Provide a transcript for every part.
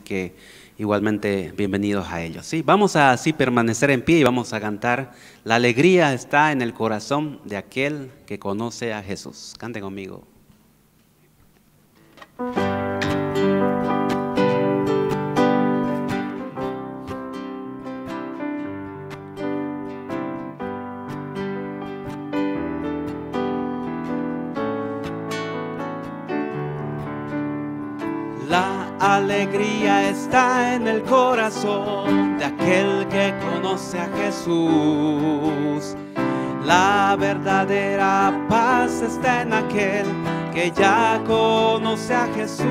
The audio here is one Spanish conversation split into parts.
que igualmente bienvenidos a ellos. Sí, vamos a así permanecer en pie y vamos a cantar La alegría está en el corazón de aquel que conoce a Jesús. Cante conmigo. La alegría está en el corazón de aquel que conoce a Jesús. La verdadera paz está en aquel que ya conoce a Jesús.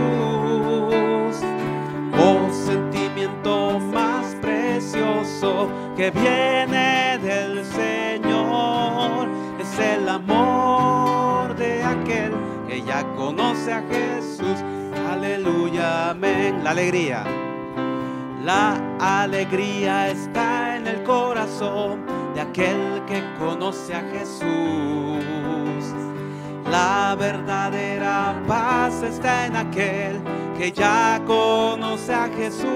Oh, sentimiento más precioso que viene del Señor, es el amor de aquel que ya conoce a Jesús. Aleluya, amén. La alegría está en el corazón de aquel que conoce a Jesús. La verdadera paz está en aquel que ya conoce a Jesús.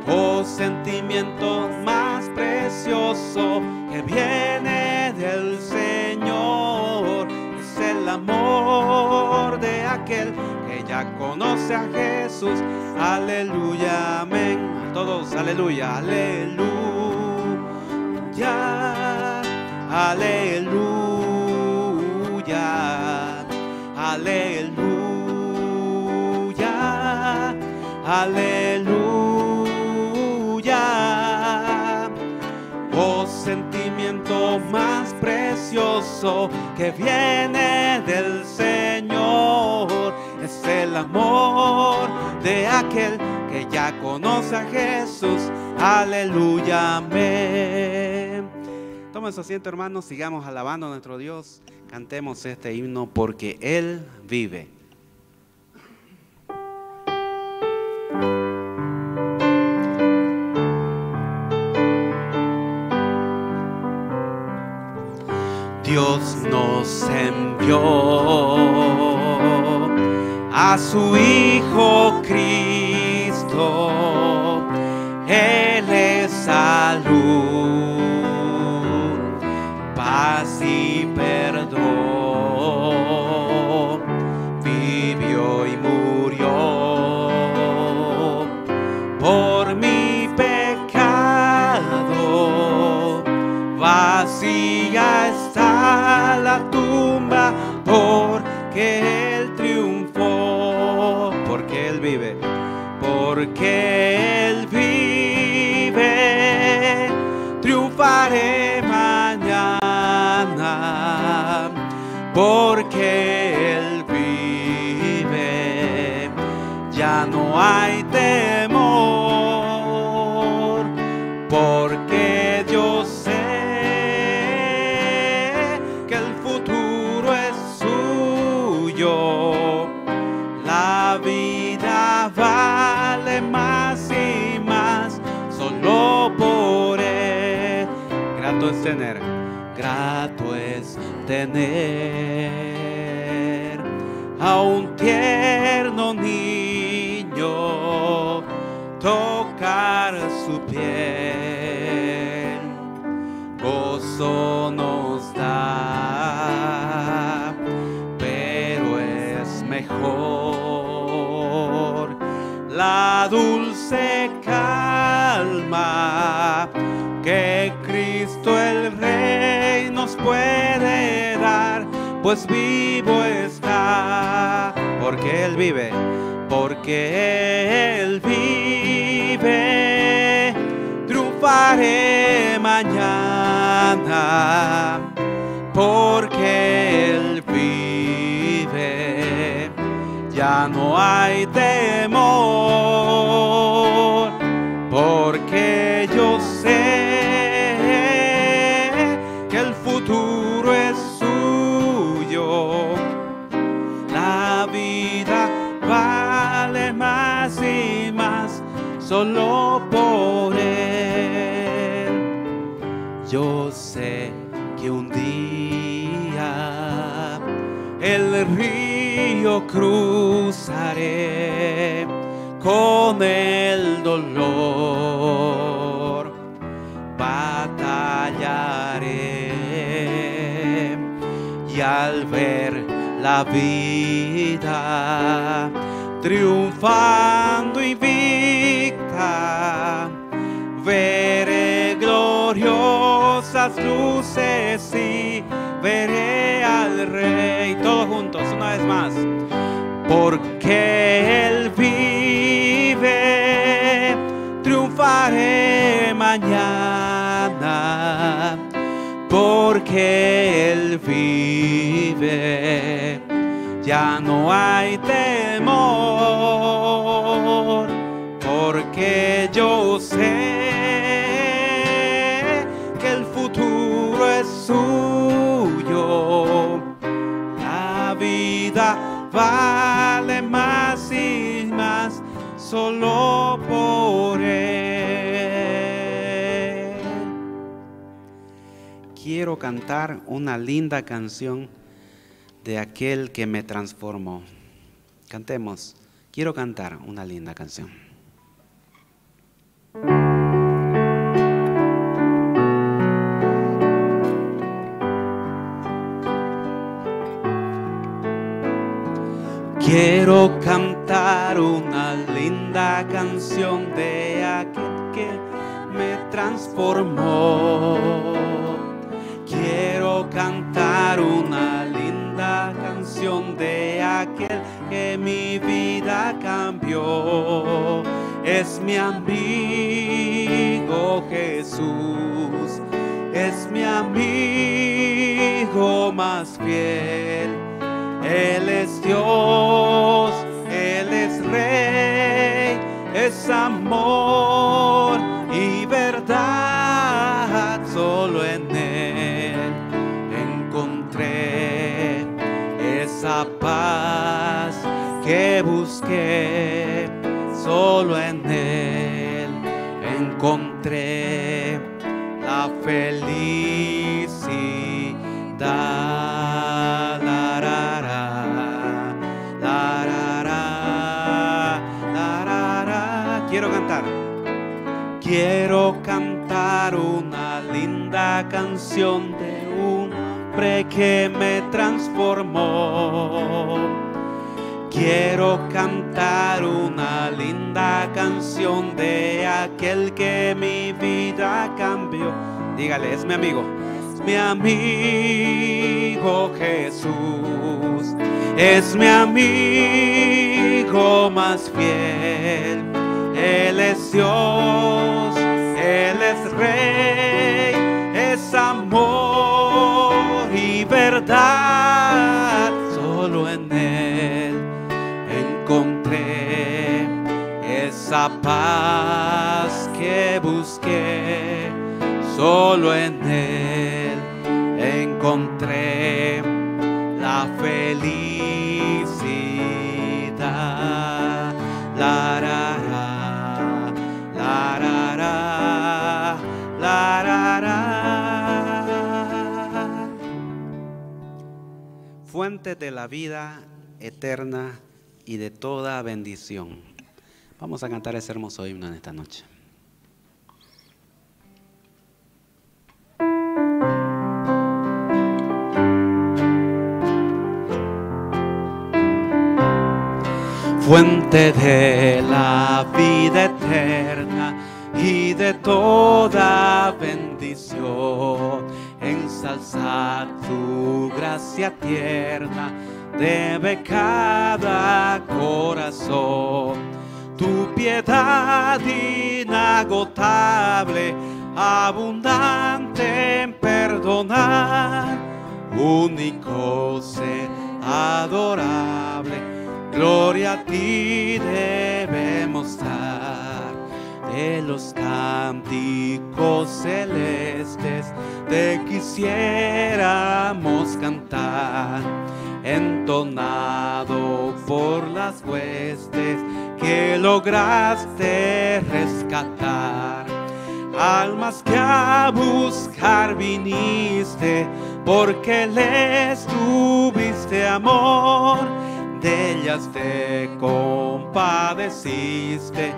Oh, sentimiento más precioso que viene del Señor, es el amor de aquel que ya conoce a Jesús. Aleluya, amén. Todos, aleluya, aleluya, aleluya, aleluya, aleluya. Oh, sentimiento más precioso que viene del Señor, es el amor de aquel que ya conoce a Jesús. Aleluya, amén. Toma su asiento, hermanos, sigamos alabando a nuestro Dios. Cantemos este himno porque Él vive. Dios nos envió a su Hijo Cristo. Él es salud, paz y perdón. Vivió y murió por mi pecado. Vacía está la tumba porque Él triunfó, porque Él vive, porque Él vive. Triunfaré mañana porque Él vive. Ya no hay temor porque yo sé que el futuro es suyo. La vida vale más y más solo por Él. Grato es tener a un tierno niño, tocar su piel. Gozo nos da, pero es mejor la dulce calma que Cristo el Rey nos puede dar, pues vivo está, porque Él vive, porque Él vive. Triunfaré mañana porque Él vive. Ya no hay temor porque yo sé que el futuro es suyo. La vida vale más y más solo por Él. Yo sé que un día el río cruzaré con el dolor batallaré, y al ver la vida triunfando invicta, veré gloriosas luces y veré al Rey. Todos juntos, una vez más. Porque Él vive, triunfaré mañana. Porque Él vive, ya no hay temor. Porque yo sé que el futuro es suyo. La vida vale más y más solo por Él. Quiero cantar una linda canción de aquel que me transformó. Cantemos. Quiero cantar una linda canción. Quiero cantar una linda canción de aquel que me transformó. Quiero cantar una linda canción de aquel que mi vida cambió. Es mi amigo Jesús, es mi amigo más fiel. Él es Dios, Él es Rey, es amor y verdad. Solo en Él encontré esa paz que busqué. Solo en Él encontré la felicidad. Quiero cantar una linda canción de un hombre que me transformó. Quiero cantar una linda canción de aquel que mi vida cambió. Dígale, es mi amigo. Es mi amigo Jesús. Es mi amigo más fiel. Él es Dios, Él es Rey, es amor y verdad. Solo en Él encontré esa paz que busqué. Solo en Él encontré la felicidad. La, la, la. Fuente de la vida eterna y de toda bendición. Vamos a cantar ese hermoso himno en esta noche. Fuente de la vida eterna y de toda bendición, ensalza tu gracia tierna, debe cada corazón. Tu piedad inagotable, abundante en perdonar, único ser adorable, gloria a ti debemos dar. De los cánticos celestes te quisiéramos cantar, entonado por las huestes que lograste rescatar. Almas que a buscar viniste, porque les tuviste amor. de ellas te compadeciste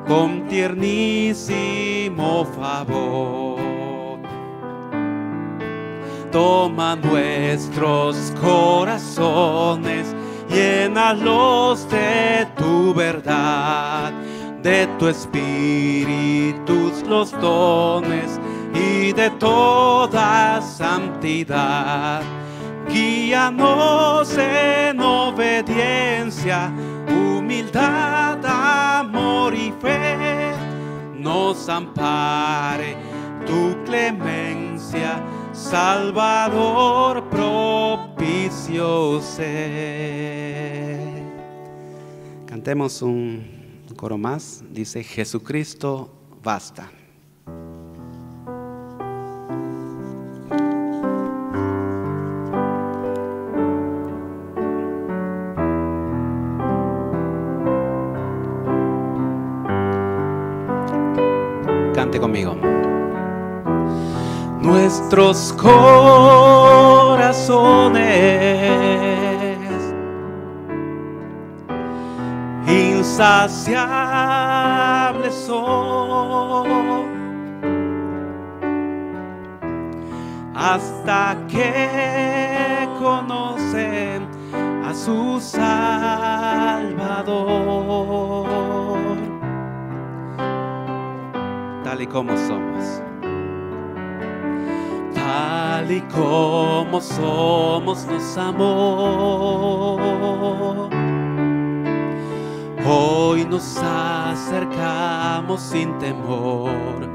con tiernísimo favor. Toma nuestros corazones, llénalos de tu verdad, de tu espíritu los dones y de toda santidad. Guíanos en obediencia, humildad, amor y fe. Nos ampare tu clemencia, Salvador propicio sé. Cantemos un coro más. Dice: Jesucristo basta. Cante conmigo. Nuestros corazones insaciables son hasta que conocen a su Salvador. Tal y como somos. Tal y como somos nos amó. Hoy nos acercamos sin temor,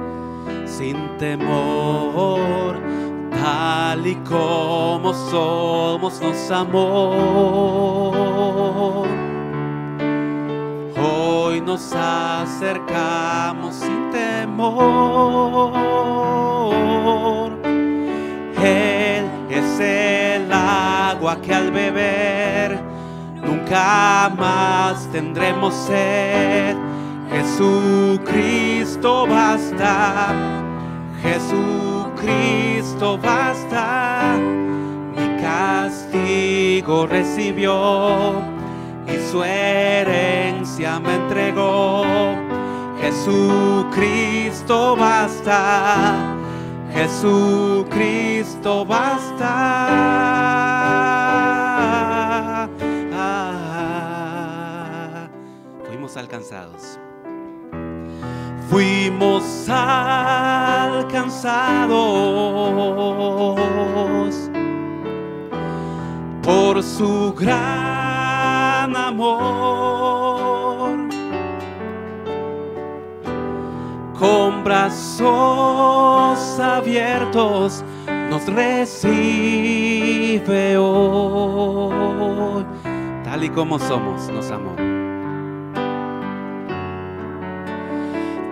sin temor. Tal y como somos nos amó. Hoy nos acercamos sin temor. Él es el agua que al beber nunca más tendremos sed. Jesucristo basta, Jesucristo basta. Mi castigo recibió y su herencia me entregó. Jesucristo basta, Jesucristo basta. Fuimos alcanzados. Fuimos alcanzados por su gran amor. Con brazos abiertos nos recibe hoy. Tal y como somos, nos amó.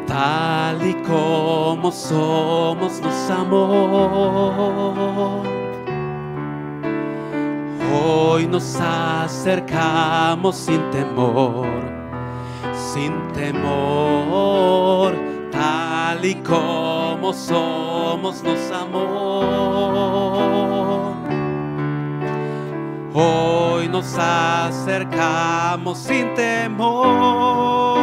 Tal y como somos, nos amó. Hoy nos acercamos sin temor, sin temor. Tal y como somos nos amó. Hoy nos acercamos sin temor.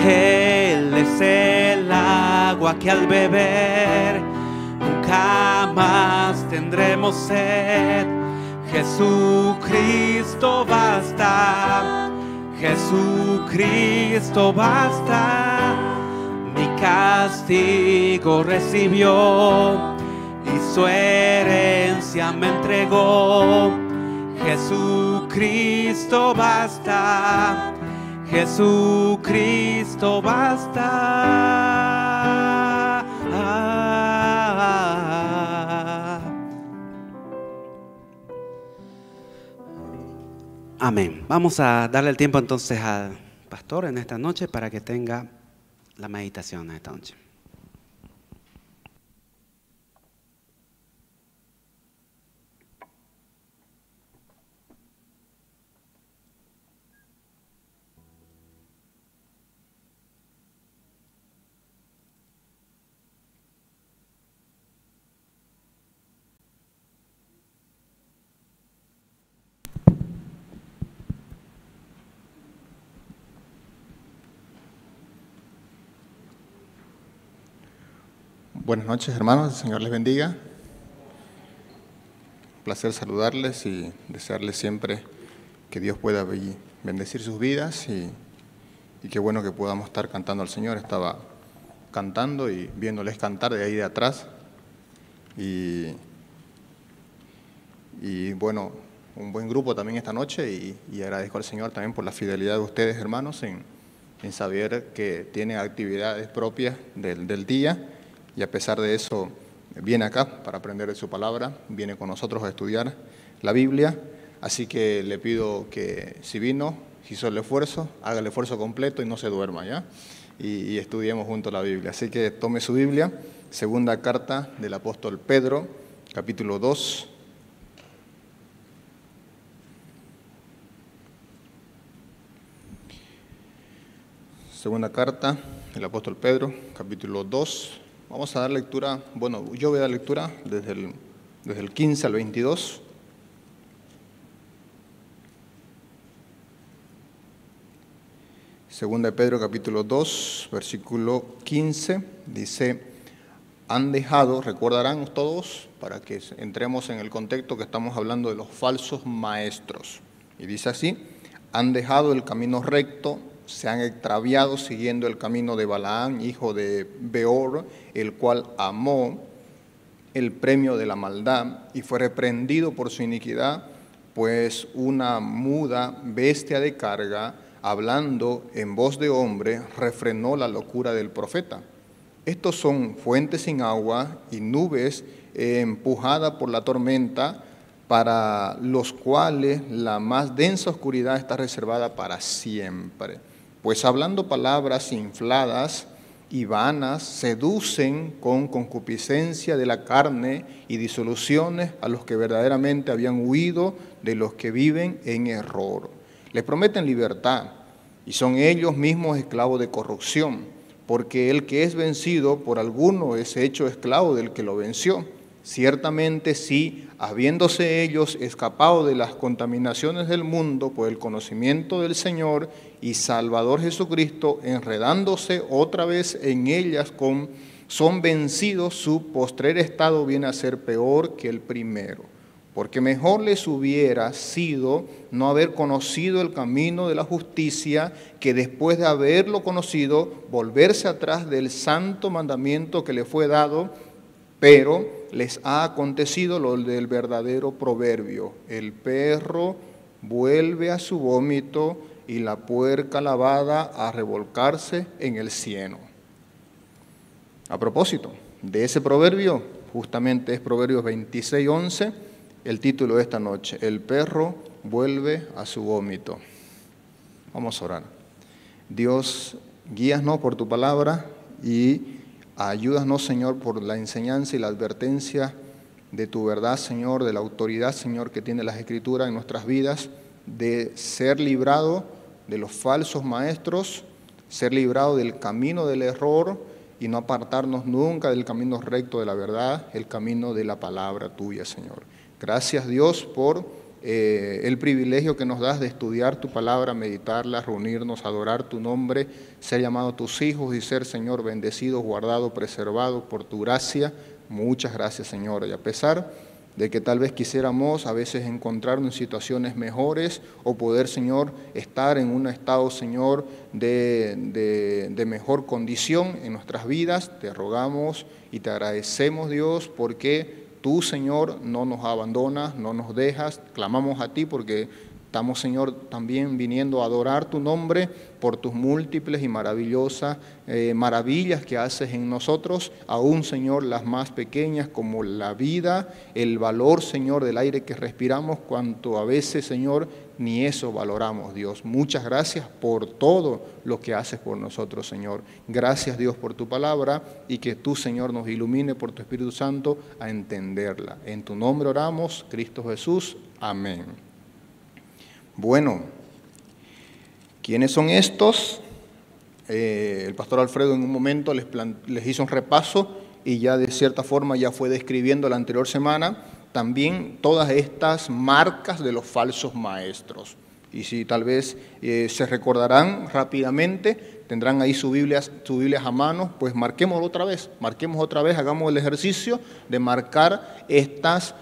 Él es el agua que al beber nunca más tendremos sed. Jesucristo basta, Jesucristo basta. Mi castigo recibió y su herencia me entregó. Jesucristo basta, Jesucristo basta. Amén. Vamos a darle el tiempo entonces al pastor en esta noche para que tenga la meditación esta noche. Buenas noches, hermanos, el Señor les bendiga. Un placer saludarles y desearles siempre que Dios pueda bendecir sus vidas y qué bueno que podamos estar cantando al Señor. Estaba cantando y viéndoles cantar de ahí de atrás y bueno, un buen grupo también esta noche y agradezco al Señor también por la fidelidad de ustedes, hermanos, en saber que tienen actividades propias del día. Y a pesar de eso, viene acá para aprender de su palabra, viene con nosotros a estudiar la Biblia. Así que le pido que si vino, si hizo el esfuerzo, haga el esfuerzo completo y no se duerma, ¿ya? Y estudiemos juntos la Biblia. Así que tome su Biblia, segunda carta del apóstol Pedro, capítulo 2. Segunda carta del apóstol Pedro, capítulo 2. Vamos a dar lectura, bueno, yo voy a dar lectura desde el 15 al 22. Segunda de Pedro, capítulo 2, versículo 15, dice: han dejado, recordarán todos, para que entremos en el contexto que estamos hablando de los falsos maestros. Y dice así: han dejado el camino recto, se han extraviado siguiendo el camino de Balaam, hijo de Beor, el cual amó el premio de la maldad y fue reprendido por su iniquidad, pues una muda bestia de carga, hablando en voz de hombre, refrenó la locura del profeta. Estos son fuentes sin agua y nubes empujadas por la tormenta, para los cuales la más densa oscuridad está reservada para siempre. Pues hablando palabras infladas y vanas, seducen con concupiscencia de la carne y disoluciones a los que verdaderamente habían huido de los que viven en error. Les prometen libertad y son ellos mismos esclavos de corrupción, porque el que es vencido por alguno es hecho esclavo del que lo venció. Ciertamente sí, habiéndose ellos escapado de las contaminaciones del mundo por el conocimiento del Señor y Salvador Jesucristo, enredándose otra vez en ellas, son vencidos, su postrer estado viene a ser peor que el primero. Porque mejor les hubiera sido no haber conocido el camino de la justicia, que después de haberlo conocido, volverse atrás del santo mandamiento que le fue dado. Pero les ha acontecido lo del verdadero proverbio: el perro vuelve a su vómito y la puerca lavada a revolcarse en el cieno. A propósito de ese proverbio, justamente es Proverbios 26:11, el título de esta noche: el perro vuelve a su vómito. Vamos a orar. Dios, guíanos por tu palabra y ayúdanos, Señor, por la enseñanza y la advertencia de tu verdad, Señor, de la autoridad, Señor, que tiene las Escrituras en nuestras vidas, de ser librado de los falsos maestros, ser librado del camino del error y no apartarnos nunca del camino recto de la verdad, el camino de la palabra tuya, Señor. Gracias, Dios, por el privilegio que nos das de estudiar tu palabra, meditarla, reunirnos, adorar tu nombre, ser llamados tus hijos y ser, Señor, bendecidos, guardados, preservados por tu gracia. Muchas gracias, Señor. Y a pesar de que tal vez quisiéramos a veces encontrarnos en situaciones mejores o poder, Señor, estar en un estado, Señor, de mejor condición en nuestras vidas, te rogamos y te agradecemos, Dios, porque tú, Señor, no nos abandonas, no nos dejas. Clamamos a ti porque estamos, Señor, también viniendo a adorar tu nombre por tus múltiples y maravillosas maravillas que haces en nosotros, aún, Señor, las más pequeñas, como la vida, el valor, Señor, del aire que respiramos, cuanto a veces, Señor, ni eso valoramos, Dios. Muchas gracias por todo lo que haces por nosotros, Señor. Gracias, Dios, por tu palabra y que tú, Señor, nos ilumine por tu Espíritu Santo a entenderla. En tu nombre oramos, Cristo Jesús. Amén. Bueno, ¿quiénes son estos? El pastor Alfredo en un momento les hizo un repaso y ya de cierta forma ya fue describiendo la anterior semana también todas estas marcas de los falsos maestros. Y si tal vez se recordarán rápidamente, tendrán ahí sus Biblias a mano, pues marquemos otra vez, hagamos el ejercicio de marcar estos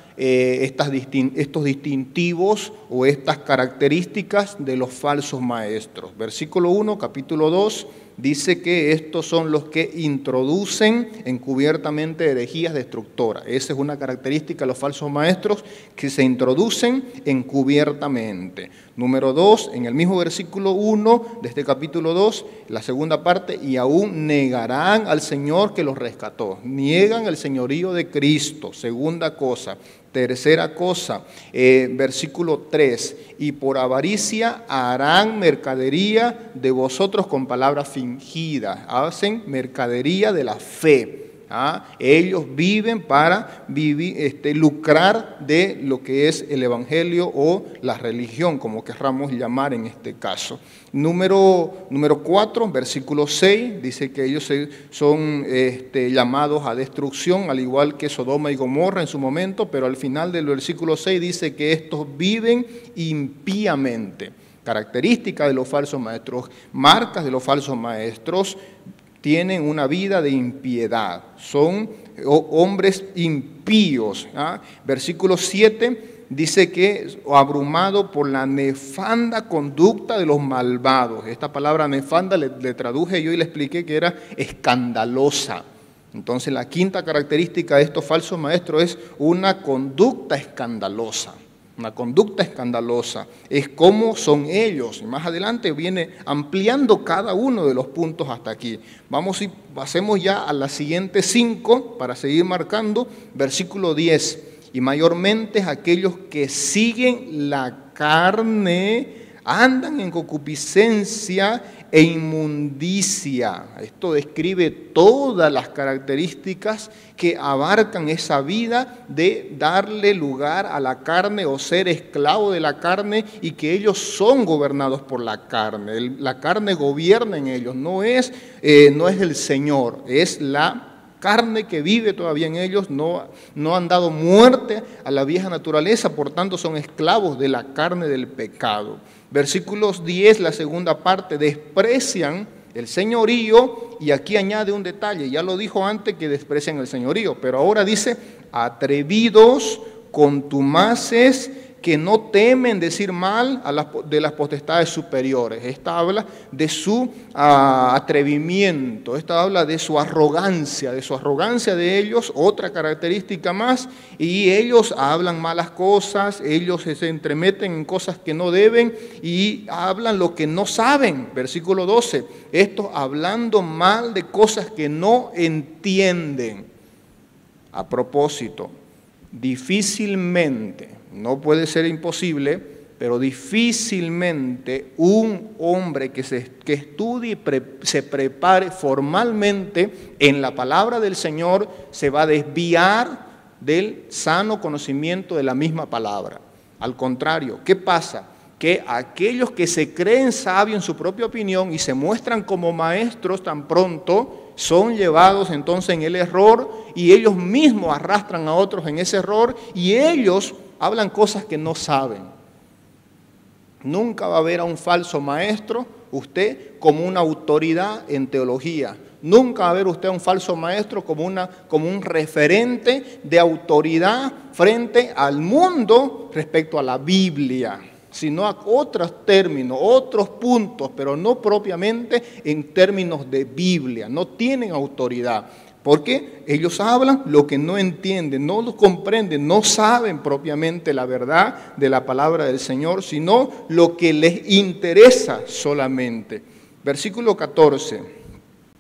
distintivos o estas características de los falsos maestros. Versículo 1, capítulo 2, dice que estos son los que introducen encubiertamente herejías destructoras. Esa es una característica de los falsos maestros, que se introducen encubiertamente. Número 2, en el mismo versículo 1 de este capítulo 2, la segunda parte, y aún negarán al Señor que los rescató. Niegan el señorío de Cristo, segunda cosa. Tercera cosa, versículo 3, y por avaricia harán mercadería de vosotros con palabras fingidas, hacen mercadería de la fe. Ellos viven para lucrar de lo que es el evangelio o la religión, como querramos llamar en este caso. Número 4, versículo 6, dice que ellos son llamados a destrucción, al igual que Sodoma y Gomorra en su momento, pero al final del versículo 6 dice que estos viven impíamente. Característica de los falsos maestros, marcas de los falsos maestros: tienen una vida de impiedad, son hombres impíos. Versículo 7 dice que abrumado por la nefanda conducta de los malvados. Esta palabra nefanda le traduje yo y le expliqué que era escandalosa. Entonces la quinta característica de estos falsos maestros es una conducta escandalosa. Una conducta escandalosa, es como son ellos. Más adelante viene ampliando cada uno de los puntos hasta aquí. Pasemos ya a las siguientes 5 para seguir marcando. Versículo 10, y mayormente aquellos que siguen la carne andan en concupiscencia e inmundicia. Esto describe todas las características que abarcan esa vida de darle lugar a la carne o ser esclavo de la carne, y que ellos son gobernados por la carne. La carne gobierna en ellos, no es el Señor, es la carne que vive todavía en ellos. No han dado muerte a la vieja naturaleza, por tanto son esclavos de la carne del pecado. Versículos 10, la segunda parte, desprecian el señorío, y aquí añade un detalle. Ya lo dijo antes que desprecian el señorío, pero ahora dice atrevidos, contumaces, que no temen decir mal de las potestades superiores. Esta habla de su atrevimiento, esta habla de su arrogancia de ellos, otra característica más. Y ellos hablan malas cosas, ellos se entremeten en cosas que no deben y hablan lo que no saben. Versículo 12, estos hablando mal de cosas que no entienden. A propósito, difícilmente, no puede ser imposible, pero difícilmente un hombre que estudie y se prepare formalmente en la palabra del Señor se va a desviar del sano conocimiento de la misma palabra. Al contrario, ¿qué pasa? Que aquellos que se creen sabios en su propia opinión y se muestran como maestros tan pronto, son llevados entonces en el error, y ellos mismos arrastran a otros en ese error, y ellos hablan cosas que no saben. Nunca va a ver a un falso maestro usted como una autoridad en teología. Nunca va a ver usted a un falso maestro como un referente de autoridad frente al mundo respecto a la Biblia, sino a otros términos, otros puntos, pero no propiamente en términos de Biblia. No tienen autoridad, porque ellos hablan lo que no entienden, no lo comprenden, no saben propiamente la verdad de la palabra del Señor, sino lo que les interesa solamente. Versículo 14.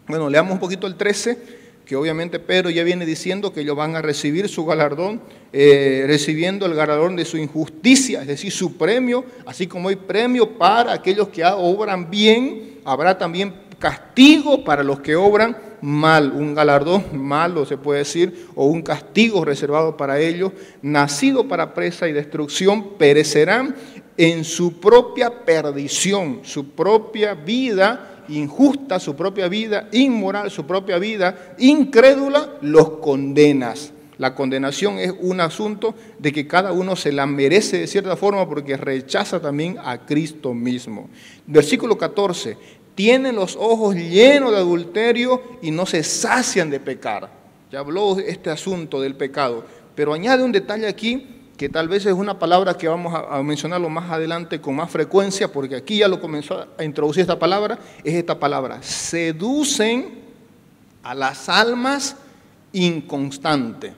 Bueno, leamos un poquito el 13, que obviamente Pedro ya viene diciendo que ellos van a recibir su galardón, recibiendo el galardón de su injusticia, es decir, su premio. Así como hay premio para aquellos que obran bien, habrá también castigo para los que obran mal, un galardón malo se puede decir, o un castigo reservado para ellos, nacido para presa y destrucción, perecerán en su propia perdición, su propia vida injusta, su propia vida inmoral, su propia vida incrédula, los condenas. La condenación es un asunto de que cada uno se la merece de cierta forma, porque rechaza también a Cristo mismo. Versículo 14. tienen los ojos llenos de adulterio y no se sacian de pecar. Ya habló este asunto del pecado, pero añade un detalle aquí que tal vez es una palabra que vamos a mencionarlo más adelante con más frecuencia, porque aquí ya lo comenzó a introducir esta palabra, es esta palabra: seducen a las almas inconstantes.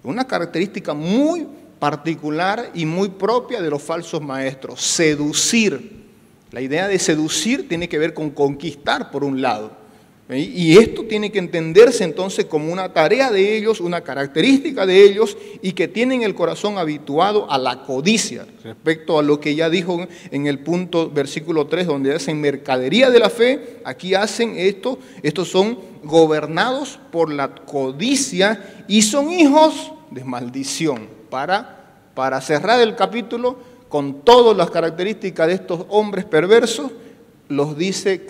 Una característica muy particular y muy propia de los falsos maestros: seducir. La idea de seducir tiene que ver con conquistar por un lado. Y esto tiene que entenderse entonces como una tarea de ellos, una característica de ellos, y que tienen el corazón habituado a la codicia. Respecto a lo que ya dijo en el punto versículo 3, donde hacen mercadería de la fe, aquí hacen esto. Estos son gobernados por la codicia y son hijos de maldición. Para cerrar el capítulo, con todas las características de estos hombres perversos, nos dice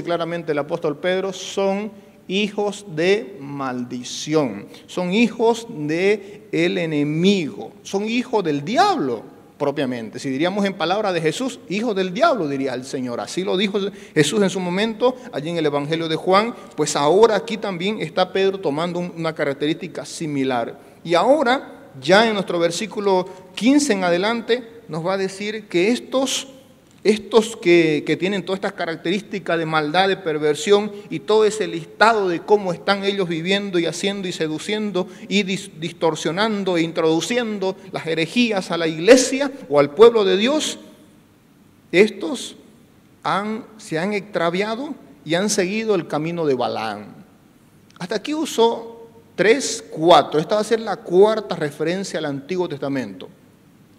claramente el apóstol Pedro: son hijos de maldición, son hijos del enemigo, son hijos del diablo propiamente. Si diríamos en palabras de Jesús, hijos del diablo, diría el Señor. Así lo dijo Jesús en su momento, allí en el Evangelio de Juan. Pues ahora aquí también está Pedro tomando una característica similar. Y ahora, ya en nuestro versículo 15 en adelante, nos va a decir que estos que tienen todas estas características de maldad, de perversión y todo ese listado de cómo están ellos viviendo y haciendo y seduciendo y distorsionando e introduciendo las herejías a la iglesia o al pueblo de Dios, estos se han extraviado y han seguido el camino de Balaam. Hasta aquí usó 3, 4. Esta va a ser la cuarta referencia al Antiguo Testamento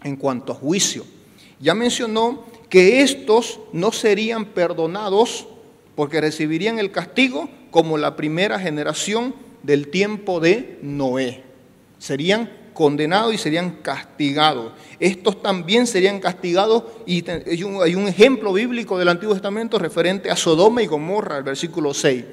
en cuanto a juicio. Ya mencionó que estos no serían perdonados porque recibirían el castigo como la primera generación del tiempo de Noé. Serían condenados y serían castigados. Estos también serían castigados, y hay un ejemplo bíblico del Antiguo Testamento referente a Sodoma y Gomorra, el versículo 6.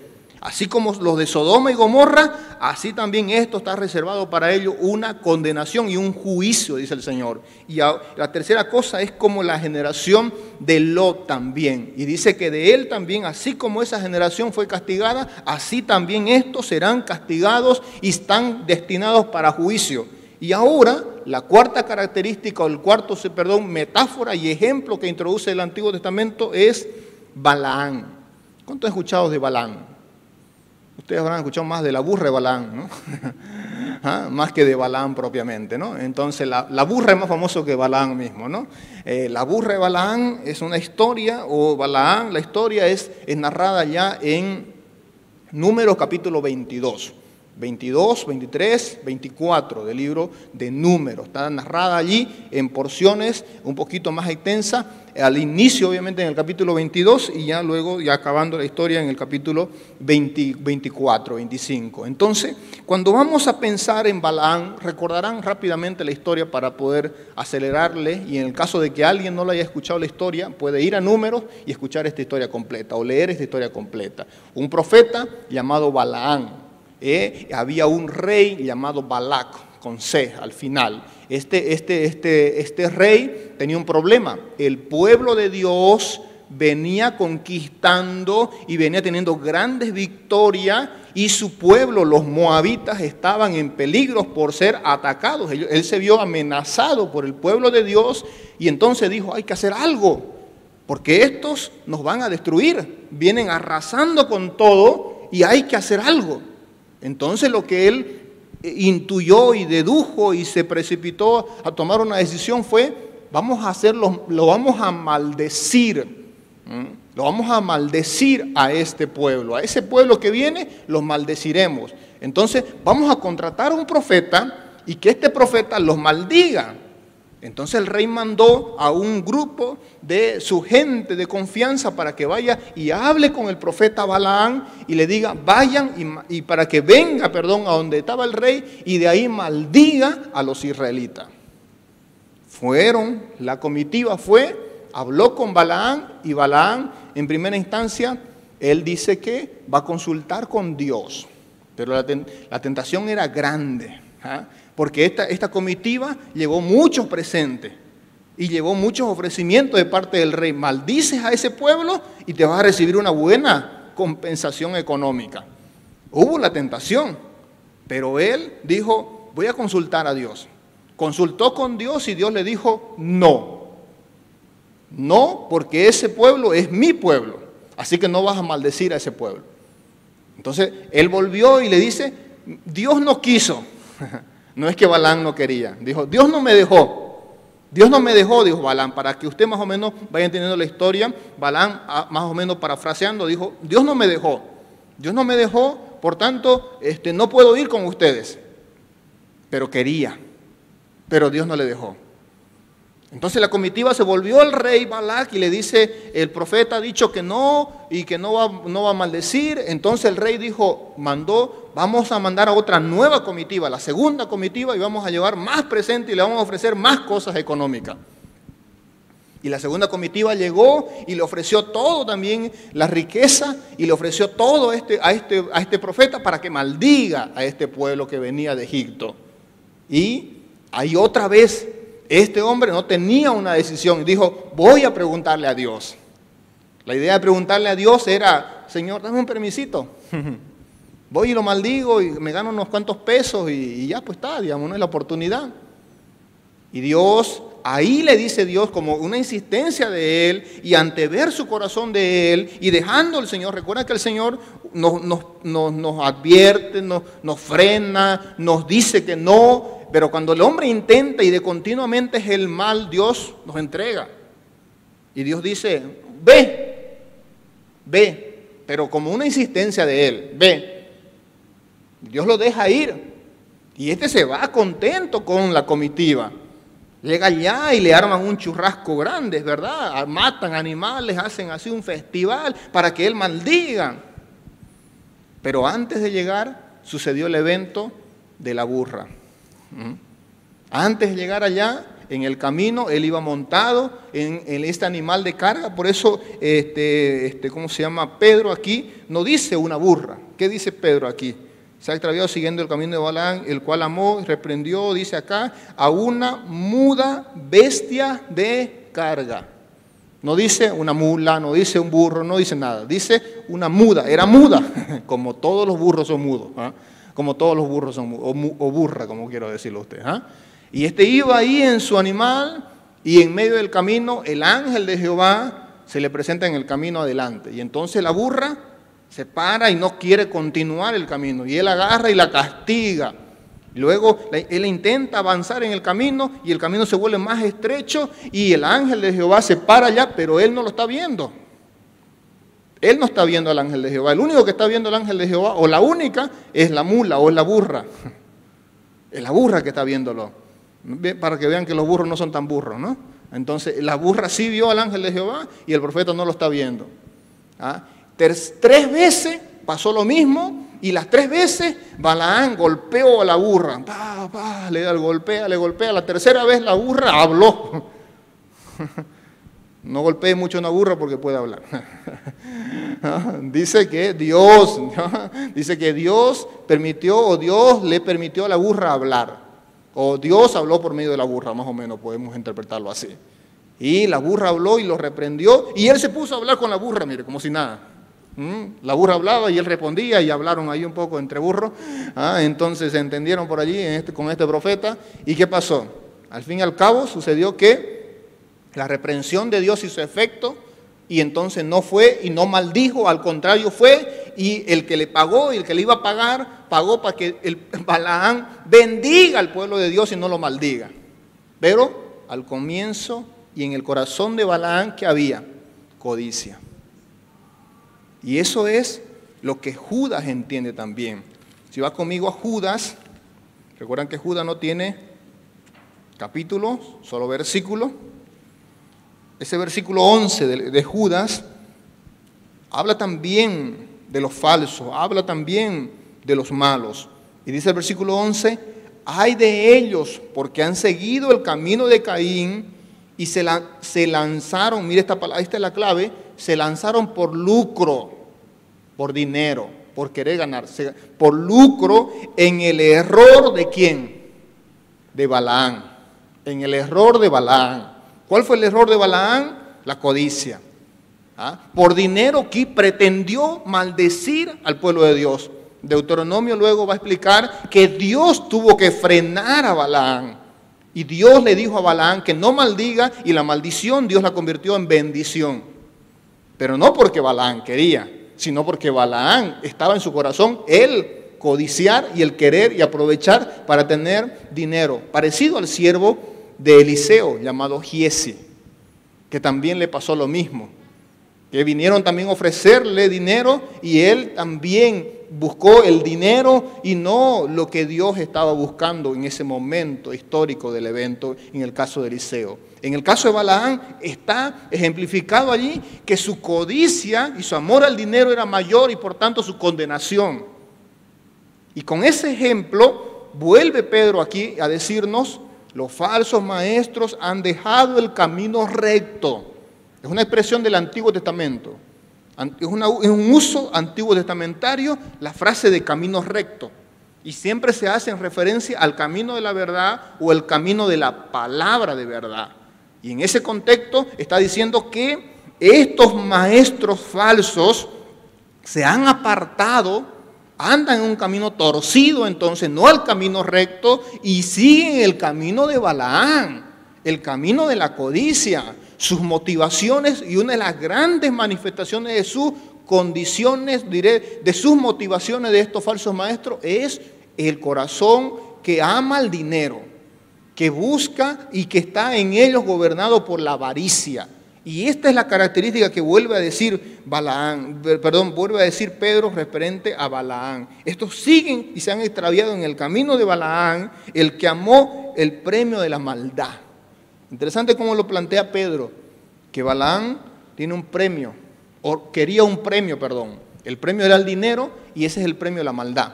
Así como los de Sodoma y Gomorra, así también esto está reservado para ellos una condenación y un juicio, dice el Señor. Y la tercera cosa es como la generación de Lot también. Y dice que de él también, así como esa generación fue castigada, así también estos serán castigados y están destinados para juicio. Y ahora, la cuarta característica, o el cuarto, metáfora y ejemplo que introduce el Antiguo Testamento es Balaam. ¿Cuántos han escuchado de Balaam? Ustedes habrán escuchado más de la burra de Balaam, ¿no? Más que de Balaam propiamente, ¿no? Entonces la burra es más famoso que Balaam mismo, ¿no? La burra de Balaam es una historia, o Balaam, la historia es narrada ya en Números capítulo 22, 23, 24 del libro de Números. Está narrada allí en porciones un poquito más extensas, al inicio obviamente en el capítulo 22 y ya luego ya acabando la historia en el capítulo 24, 25. Entonces, cuando vamos a pensar en Balaam, recordarán rápidamente la historia para poder acelerarle, y en el caso de que alguien no le haya escuchado la historia, puede ir a Números y escuchar esta historia completa o leer esta historia completa. Un profeta llamado Balaam. Había un rey llamado Balac, con C al final. Este rey tenía un problema. El pueblo de Dios venía conquistando y venía teniendo grandes victorias, y su pueblo, los moabitas, estaban en peligro por ser atacados. Él se vio amenazado por el pueblo de Dios, y entonces dijo: hay que hacer algo, porque estos nos van a destruir, vienen arrasando con todo y hay que hacer algo. Entonces lo que él intuyó y dedujo y se precipitó a tomar una decisión fue: vamos a hacerlo, lo vamos a maldecir. Lo vamos a maldecir a este pueblo. A ese pueblo que viene los maldeciremos. Entonces vamos a contratar a un profeta y que este profeta los maldiga. Entonces el rey mandó a un grupo de su gente de confianza para que vaya y hable con el profeta Balaam y le diga: vayan y para que venga, a donde estaba el rey, y de ahí maldiga a los israelitas. Fueron, la comitiva fue, habló con Balaam, y Balaam en primera instancia él dice que va a consultar con Dios, pero la tentación era grande, porque esta comitiva llevó muchos presentes y llevó muchos ofrecimientos de parte del rey. Maldices a ese pueblo y te vas a recibir una buena compensación económica. Hubo la tentación, pero él dijo, voy a consultar a Dios. Consultó con Dios y Dios le dijo, no. No, porque ese pueblo es mi pueblo, así que no vas a maldecir a ese pueblo. Entonces, él volvió y le dice, Dios no quiso. No es que Balaam no quería. Dijo, Dios no me dejó. Dios no me dejó, dijo Balaam. Para que usted más o menos vaya entendiendo la historia, Balaam, más o menos parafraseando, dijo, Dios no me dejó. Dios no me dejó, por tanto, no puedo ir con ustedes. Pero quería. Pero Dios no le dejó. Entonces la comitiva se volvió al rey Balac y le dice, el profeta ha dicho que no y que no va a maldecir. Entonces el rey mandó, vamos a mandar a otra nueva comitiva, la segunda comitiva, y vamos a llevar más presentes y le vamos a ofrecer más cosas económicas. Y la segunda comitiva llegó y le ofreció todo también, la riqueza, y le ofreció todo a este profeta para que maldiga a este pueblo que venía de Egipto. Y ahí otra vez este hombre no tenía una decisión y dijo, voy a preguntarle a Dios. La idea de preguntarle a Dios era, Señor, dame un permisito. Voy y lo maldigo y me gano unos cuantos pesos y ya pues está, digamos, no es la oportunidad. Y Dios, ahí le dice Dios como una insistencia de él y antever su corazón de él y dejando al Señor. Recuerda que el Señor nos advierte, nos frena, nos dice que no. Pero cuando el hombre intenta y de continuamente es el mal, Dios nos entrega. Y Dios dice, ve, pero como una insistencia de él, ve. Dios lo deja ir. Y se va contento con la comitiva. Llega allá y le arman un churrasco grande, ¿verdad? Matan animales, hacen así un festival para que él maldiga. Pero antes de llegar sucedió el evento de la burra. Antes de llegar allá, en el camino, él iba montado en este animal de carga. Por eso, ¿cómo se llama? Pedro aquí no dice una burra. ¿Qué dice Pedro aquí? Se ha extraviado siguiendo el camino de Balaam, el cual amó y reprendió, dice acá, a una muda bestia de carga. No dice una mula, no dice un burro, no dice nada. Dice una muda, era muda, como todos los burros son mudos. Como todos los burros son mudos, o burra, como quiero decirlo a usted. Y iba ahí en su animal y en medio del camino el ángel de Jehová se le presenta en el camino adelante. Y entonces la burra se para y no quiere continuar el camino. Y él agarra y la castiga. Luego él intenta avanzar en el camino y el camino se vuelve más estrecho y el ángel de Jehová se para allá, pero él no lo está viendo. Él no está viendo al ángel de Jehová. El único que está viendo al ángel de Jehová, o la única, es la mula o es la burra. Es la burra que está viéndolo. Para que vean que los burros no son tan burros, ¿no? Entonces, la burra sí vio al ángel de Jehová y el profeta no lo está viendo. 3 veces pasó lo mismo y las 3 veces Balaam golpeó a la burra. Le golpea. La tercera vez la burra habló. No golpee mucho a una burra porque puede hablar. Dice que Dios permitió, o Dios le permitió a la burra hablar. O Dios habló por medio de la burra, más o menos podemos interpretarlo así. Y la burra habló y lo reprendió. Y él se puso a hablar con la burra, mire, como si nada. La burra hablaba y él respondía y hablaron ahí un poco entre burros. Entonces se entendieron por allí con este profeta. ¿Y qué pasó? Al fin y al cabo sucedió que la reprensión de Dios hizo efecto y entonces no fue y no maldijo, al contrario fue y el que le pagó y el que le iba a pagar, pagó para que el Balaam bendiga al pueblo de Dios y no lo maldiga. Pero al comienzo y en el corazón de Balaam, ¿qué había? Codicia. Y eso es lo que Judas entiende también. Si va conmigo a Judas, recuerdan que Judas no tiene capítulo, solo versículo. Ese versículo 11 de Judas habla también de los falsos, habla también de los malos. Y dice el versículo 11, ay de ellos, porque han seguido el camino de Caín y se lanzaron, mire esta palabra, esta es la clave, se lanzaron por lucro, por dinero, por querer ganarse, por lucro en el error de ¿quién? De Balaam, en el error de Balaam. ¿Cuál fue el error de Balaam? La codicia. Por dinero que pretendió maldecir al pueblo de Dios. Deuteronomio luego va a explicar que Dios tuvo que frenar a Balaam. Y Dios le dijo a Balaam que no maldiga, y la maldición Dios la convirtió en bendición. Pero no porque Balaam quería, sino porque Balaam estaba en su corazón el codiciar y el querer y aprovechar para tener dinero. Parecido al siervo de Eliseo llamado Giezi, que también le pasó lo mismo. Que vinieron también a ofrecerle dinero y él también buscó el dinero y no lo que Dios estaba buscando en ese momento histórico del evento, en el caso de Eliseo. En el caso de Balaam está ejemplificado allí que su codicia y su amor al dinero era mayor y por tanto su condenación. Y con ese ejemplo vuelve Pedro aquí a decirnos: los falsos maestros han dejado el camino recto. Es una expresión del Antiguo Testamento. Es un uso antiguo testamentario la frase de camino recto. Y siempre se hace en referencia al camino de la verdad o el camino de la palabra de verdad. Y en ese contexto está diciendo que estos maestros falsos se han apartado, andan en un camino torcido, entonces no al camino recto, y siguen el camino de Balaam, el camino de la codicia. Sus motivaciones y una de las grandes manifestaciones de sus condiciones, de sus motivaciones de estos falsos maestros es el corazón que ama el dinero, que busca y que está en ellos gobernado por la avaricia. Y esta es la característica que vuelve a decir Pedro referente a Balaam. Estos siguen y se han extraviado en el camino de Balaam, el que amó el premio de la maldad. Interesante cómo lo plantea Pedro, que Balaam tiene un premio, o quería un premio, El premio era el dinero y ese es el premio de la maldad.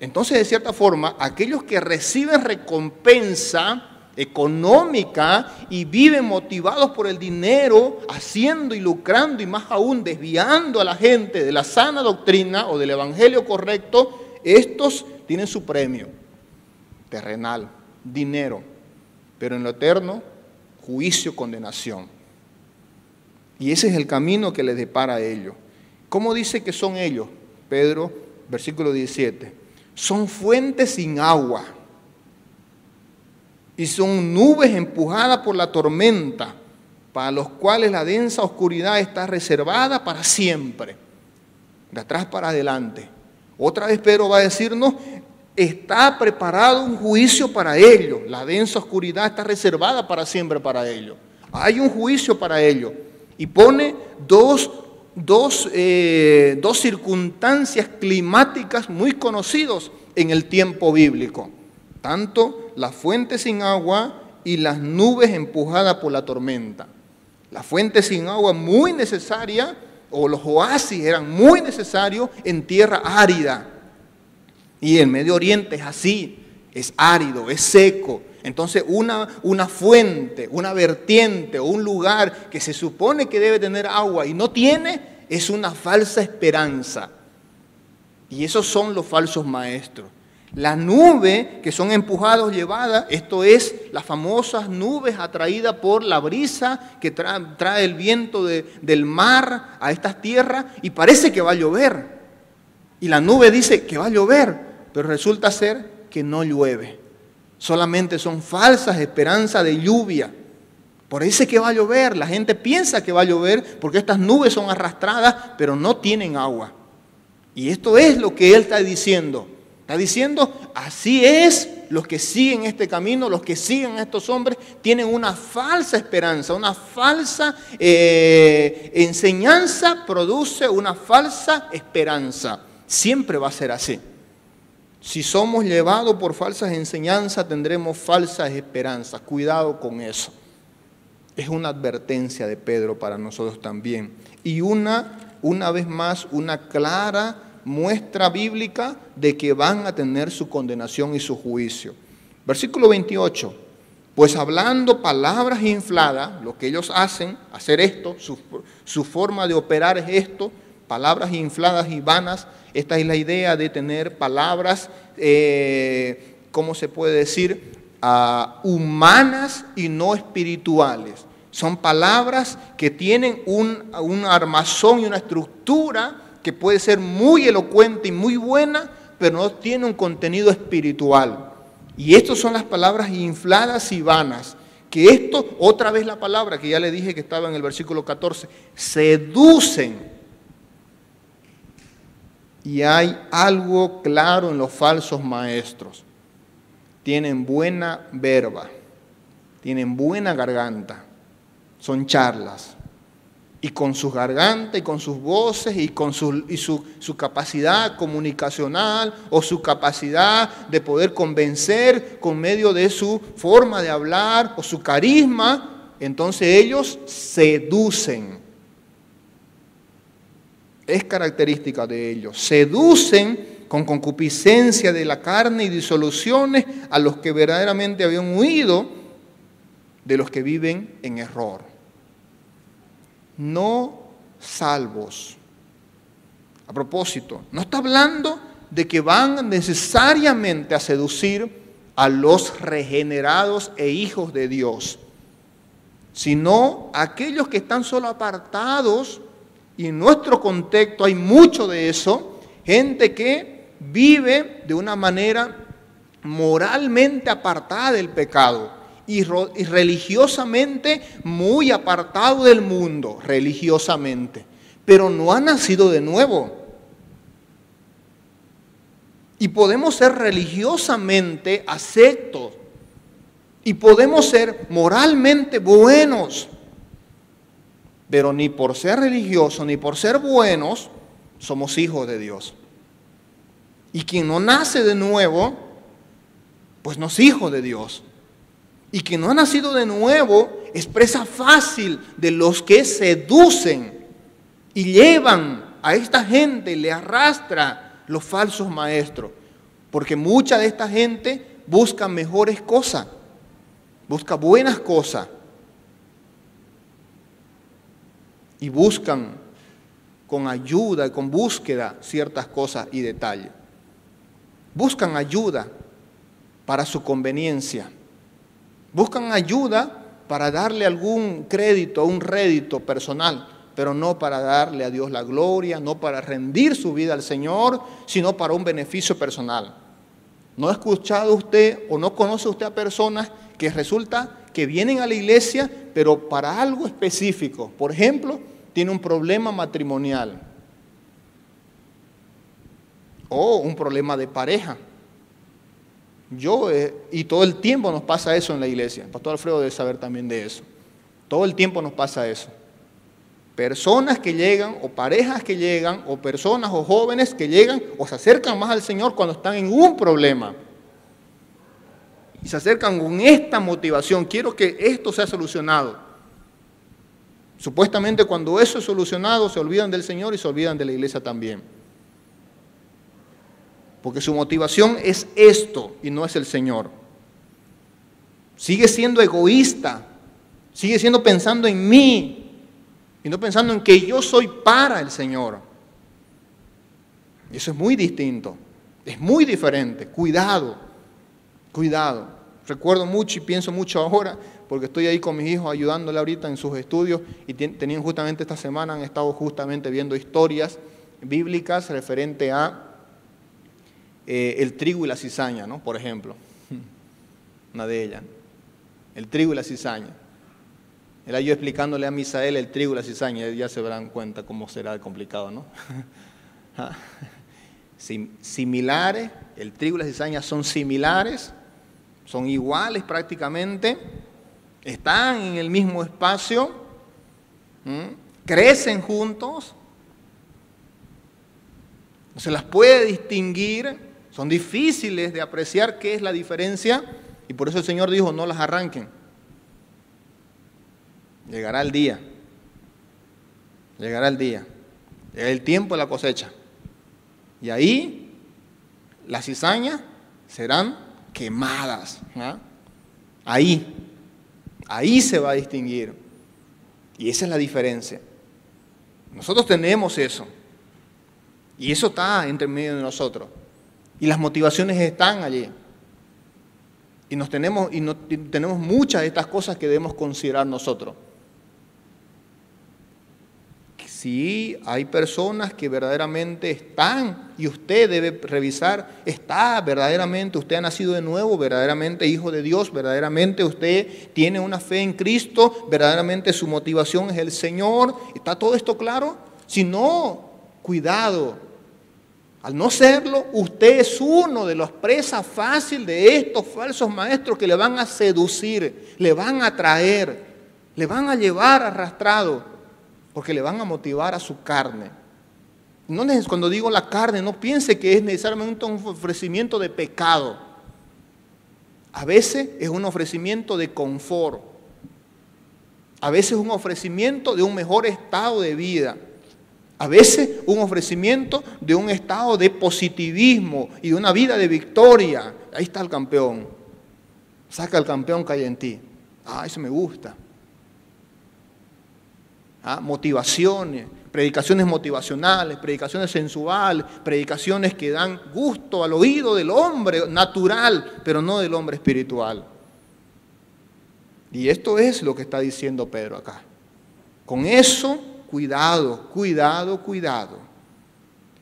Entonces, de cierta forma, aquellos que reciben recompensa económica y viven motivados por el dinero, haciendo y lucrando y más aún desviando a la gente de la sana doctrina o del evangelio correcto, estos tienen su premio terrenal, dinero, pero en lo eterno, juicio, condenación. Y ese es el camino que les depara a ellos. ¿Cómo dice que son ellos? Pedro, versículo 17. Son fuentes sin agua y son nubes empujadas por la tormenta, para los cuales la densa oscuridad está reservada para siempre, de atrás para adelante. Otra vez Pedro va a decirnos: está preparado un juicio para ellos. La densa oscuridad está reservada para siempre para ellos. Hay un juicio para ellos. Y pone dos circunstancias climáticas muy conocidas en el tiempo bíblico. Tanto las fuentes sin agua y las nubes empujadas por la tormenta. La fuente sin agua muy necesaria, o los oasis eran muy necesarios en tierra árida. Y el Medio Oriente es así, es árido, es seco. Entonces una fuente, una vertiente o un lugar que se supone que debe tener agua y no tiene, es una falsa esperanza. Y esos son los falsos maestros. Las nubes que son empujadas, llevadas, esto es las famosas nubes atraídas por la brisa que trae el viento del mar a estas tierras y parece que va a llover. Y la nube dice que va a llover, pero resulta ser que no llueve. Solamente son falsas esperanzas de lluvia. Por eso es que va a llover. La gente piensa que va a llover porque estas nubes son arrastradas, pero no tienen agua. Y esto es lo que él está diciendo. Está diciendo, así es, los que siguen este camino, los que siguen a estos hombres, tienen una falsa esperanza, una falsa enseñanza produce una falsa esperanza. Siempre va a ser así. Si somos llevados por falsas enseñanzas, tendremos falsas esperanzas. Cuidado con eso. Es una advertencia de Pedro para nosotros también. Y una vez más, una clara muestra bíblica de que van a tener su condenación y su juicio. Versículo 28. Pues hablando palabras infladas, lo que ellos hacen, hacer esto, su forma de operar es esto, palabras infladas y vanas. Esta es la idea de tener palabras, ¿cómo se puede decir? Humanas y no espirituales. Son palabras que tienen un armazón y una estructura que puede ser muy elocuente y muy buena, pero no tiene un contenido espiritual. Y estas son las palabras infladas y vanas. Que esto, otra vez la palabra que ya le dije que estaba en el versículo 14, seducen. Y hay algo claro en los falsos maestros. Tienen buena verba, tienen buena garganta, son charlas. Y con sus gargantas y con sus voces y con su capacidad comunicacional o su capacidad de poder convencer con medio de su forma de hablar o su carisma, entonces ellos seducen. Es característica de ellos. Seducen con concupiscencia de la carne y disoluciones a los que verdaderamente habían huido de los que viven en error. No salvos. A propósito, no está hablando de que van necesariamente a seducir a los regenerados e hijos de Dios, sino a aquellos que están solo apartados, y en nuestro contexto hay mucho de eso, gente que vive de una manera moralmente apartada del pecado y religiosamente muy apartado del mundo, religiosamente, pero no ha nacido de nuevo. Y podemos ser religiosamente aceptos y podemos ser moralmente buenos, pero ni por ser religiosos ni por ser buenos somos hijos de Dios. Y quien no nace de nuevo, pues no es hijo de Dios. Y quien no ha nacido de nuevo es presa fácil de los que seducen y llevan a esta gente, le arrastra los falsos maestros. Porque mucha de esta gente busca mejores cosas, busca buenas cosas. Y buscan con ayuda, con búsqueda ciertas cosas y detalles. Buscan ayuda para su conveniencia. Buscan ayuda para darle algún crédito, un rédito personal, pero no para darle a Dios la gloria, no para rendir su vida al Señor, sino para un beneficio personal. ¿No ha escuchado usted o no conoce usted a personas que resulta que vienen a la iglesia, pero para algo específico? Por ejemplo, tiene un problema matrimonial o un problema de pareja. Y todo el tiempo nos pasa eso en la iglesia. El pastor Alfredo debe saber también de eso. Todo el tiempo nos pasa eso. Personas que llegan, o parejas que llegan, o personas o jóvenes que llegan o se acercan más al Señor cuando están en un problema. Y se acercan con esta motivación: quiero que esto sea solucionado. Supuestamente cuando eso es solucionado se olvidan del Señor y se olvidan de la iglesia también. Porque su motivación es esto y no es el Señor. Sigue siendo egoísta, sigue siendo pensando en mí y no pensando en que yo soy para el Señor. Eso es muy distinto, es muy diferente. Cuidado, cuidado. Recuerdo mucho y pienso mucho ahora, porque estoy ahí con mis hijos ayudándole ahorita en sus estudios y tenían justamente esta semana, han estado justamente viendo historias bíblicas referente a el trigo y la cizaña, ¿no? Por ejemplo, una de ellas, el trigo y la cizaña. Era yo explicándole a Misael el trigo y la cizaña, ya se darán cuenta cómo será complicado, ¿no? Similares, el trigo y la cizaña son similares, son iguales prácticamente, están en el mismo espacio, crecen juntos, no se las puede distinguir, son difíciles de apreciar qué es la diferencia, y por eso el Señor dijo: no las arranquen. Llegará el día, llegará el tiempo de la cosecha, y ahí las cizañas serán quemadas, ¿no? Ahí se va a distinguir, y esa es la diferencia. Nosotros tenemos eso, y eso está entre medio de nosotros, y las motivaciones están allí, y tenemos muchas de estas cosas que debemos considerar nosotros. Sí, hay personas que verdaderamente están, y usted debe revisar, está verdaderamente, usted ha nacido de nuevo, verdaderamente hijo de Dios, verdaderamente usted tiene una fe en Cristo, verdaderamente su motivación es el Señor. ¿Está todo esto claro? Si no, cuidado. Al no serlo, usted es uno de los presas fácil de estos falsos maestros que le van a seducir, le van a atraer, le van a llevar arrastrado, porque le van a motivar a su carne. No, cuando digo la carne, no piense que es necesariamente un ofrecimiento de pecado. A veces es un ofrecimiento de confort. A veces es un ofrecimiento de un mejor estado de vida. A veces un ofrecimiento de un estado de positivismo y de una vida de victoria. Ahí está el campeón. Saca el campeón que hay en ti. Eso me gusta. Motivaciones, predicaciones motivacionales, predicaciones sensuales, predicaciones que dan gusto al oído del hombre natural, pero no del hombre espiritual. Y esto es lo que está diciendo Pedro acá. Con eso, cuidado, cuidado, cuidado.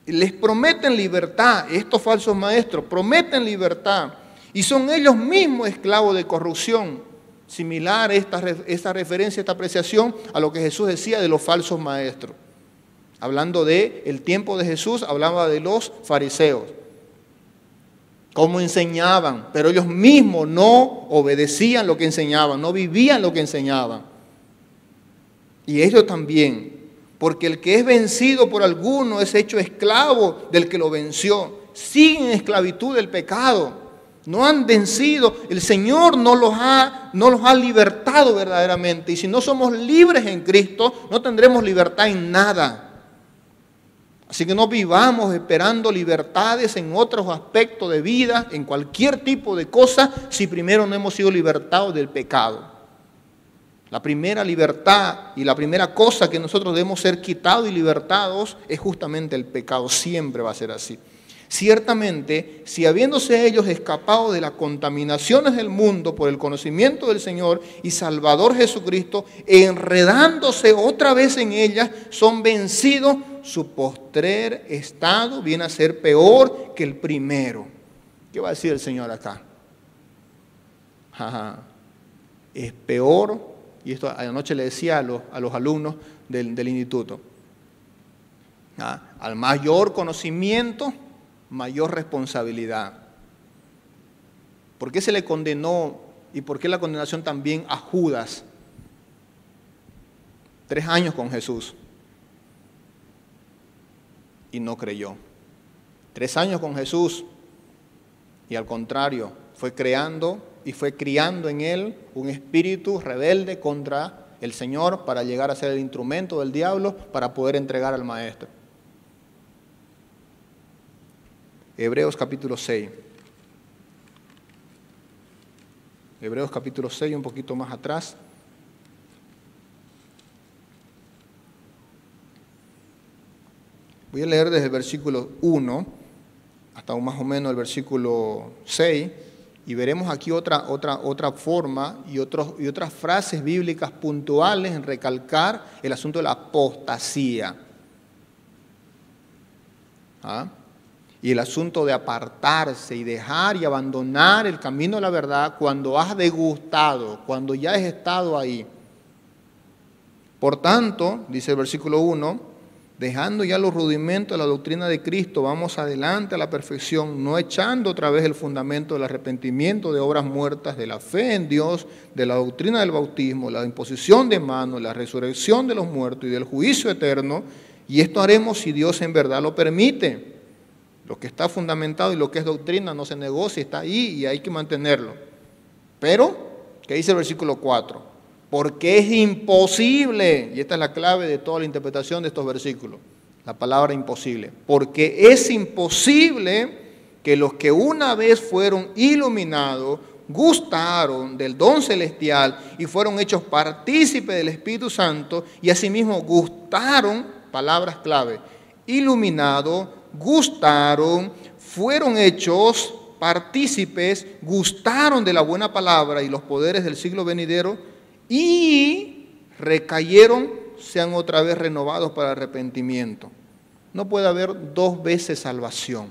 Les prometen libertad, estos falsos maestros prometen libertad, y son ellos mismos esclavos de corrupción. Similar esta referencia, esta apreciación a lo que Jesús decía de los falsos maestros. Hablando del tiempo de Jesús, hablaba de los fariseos. Cómo enseñaban, pero ellos mismos no obedecían lo que enseñaban, no vivían lo que enseñaban. Y ellos también, porque el que es vencido por alguno es hecho esclavo del que lo venció. Siguen en esclavitud del pecado. No han vencido, el Señor no los ha libertado verdaderamente. Y si no somos libres en Cristo, no tendremos libertad en nada. Así que no vivamos esperando libertades en otros aspectos de vida, en cualquier tipo de cosa, si primero no hemos sido libertados del pecado. La primera libertad y la primera cosa que nosotros debemos ser quitados y libertados es justamente el pecado. Siempre va a ser así. Ciertamente, si habiéndose ellos escapado de las contaminaciones del mundo por el conocimiento del Señor y Salvador Jesucristo, enredándose otra vez en ellas, son vencidos, su postrer estado viene a ser peor que el primero. ¿Qué va a decir el Señor acá? Es peor, y esto anoche le decía a los alumnos del instituto, al mayor conocimiento, mayor responsabilidad. ¿Por qué se le condenó y por qué la condenación también a Judas? 3 años con Jesús y no creyó. 3 años con Jesús y al contrario, fue criando en él un espíritu rebelde contra el Señor para llegar a ser el instrumento del diablo para poder entregar al maestro. Hebreos capítulo 6. Hebreos capítulo 6, un poquito más atrás. Voy a leer desde el versículo 1 hasta más o menos el versículo 6 y veremos aquí otra forma y otras frases bíblicas puntuales en recalcar el asunto de la apostasía. Y el asunto de apartarse y dejar y abandonar el camino de la verdad cuando has degustado, cuando ya has estado ahí. Por tanto, dice el versículo 1, dejando ya los rudimentos de la doctrina de Cristo, vamos adelante a la perfección, no echando otra vez el fundamento del arrepentimiento de obras muertas, de la fe en Dios, de la doctrina del bautismo, la imposición de manos, la resurrección de los muertos y del juicio eterno, y esto haremos si Dios en verdad lo permite. Lo que está fundamentado y lo que es doctrina no se negocia, está ahí y hay que mantenerlo. Pero, ¿qué dice el versículo 4? Porque es imposible, y esta es la clave de toda la interpretación de estos versículos, la palabra imposible. Porque es imposible que los que una vez fueron iluminados, gustaron del don celestial y fueron hechos partícipes del Espíritu Santo y asimismo gustaron, palabras clave, iluminado, gustaron, fueron hechos partícipes, gustaron de la buena palabra y los poderes del siglo venidero y recayeron sean otra vez renovados para arrepentimiento. No puede haber dos veces salvación.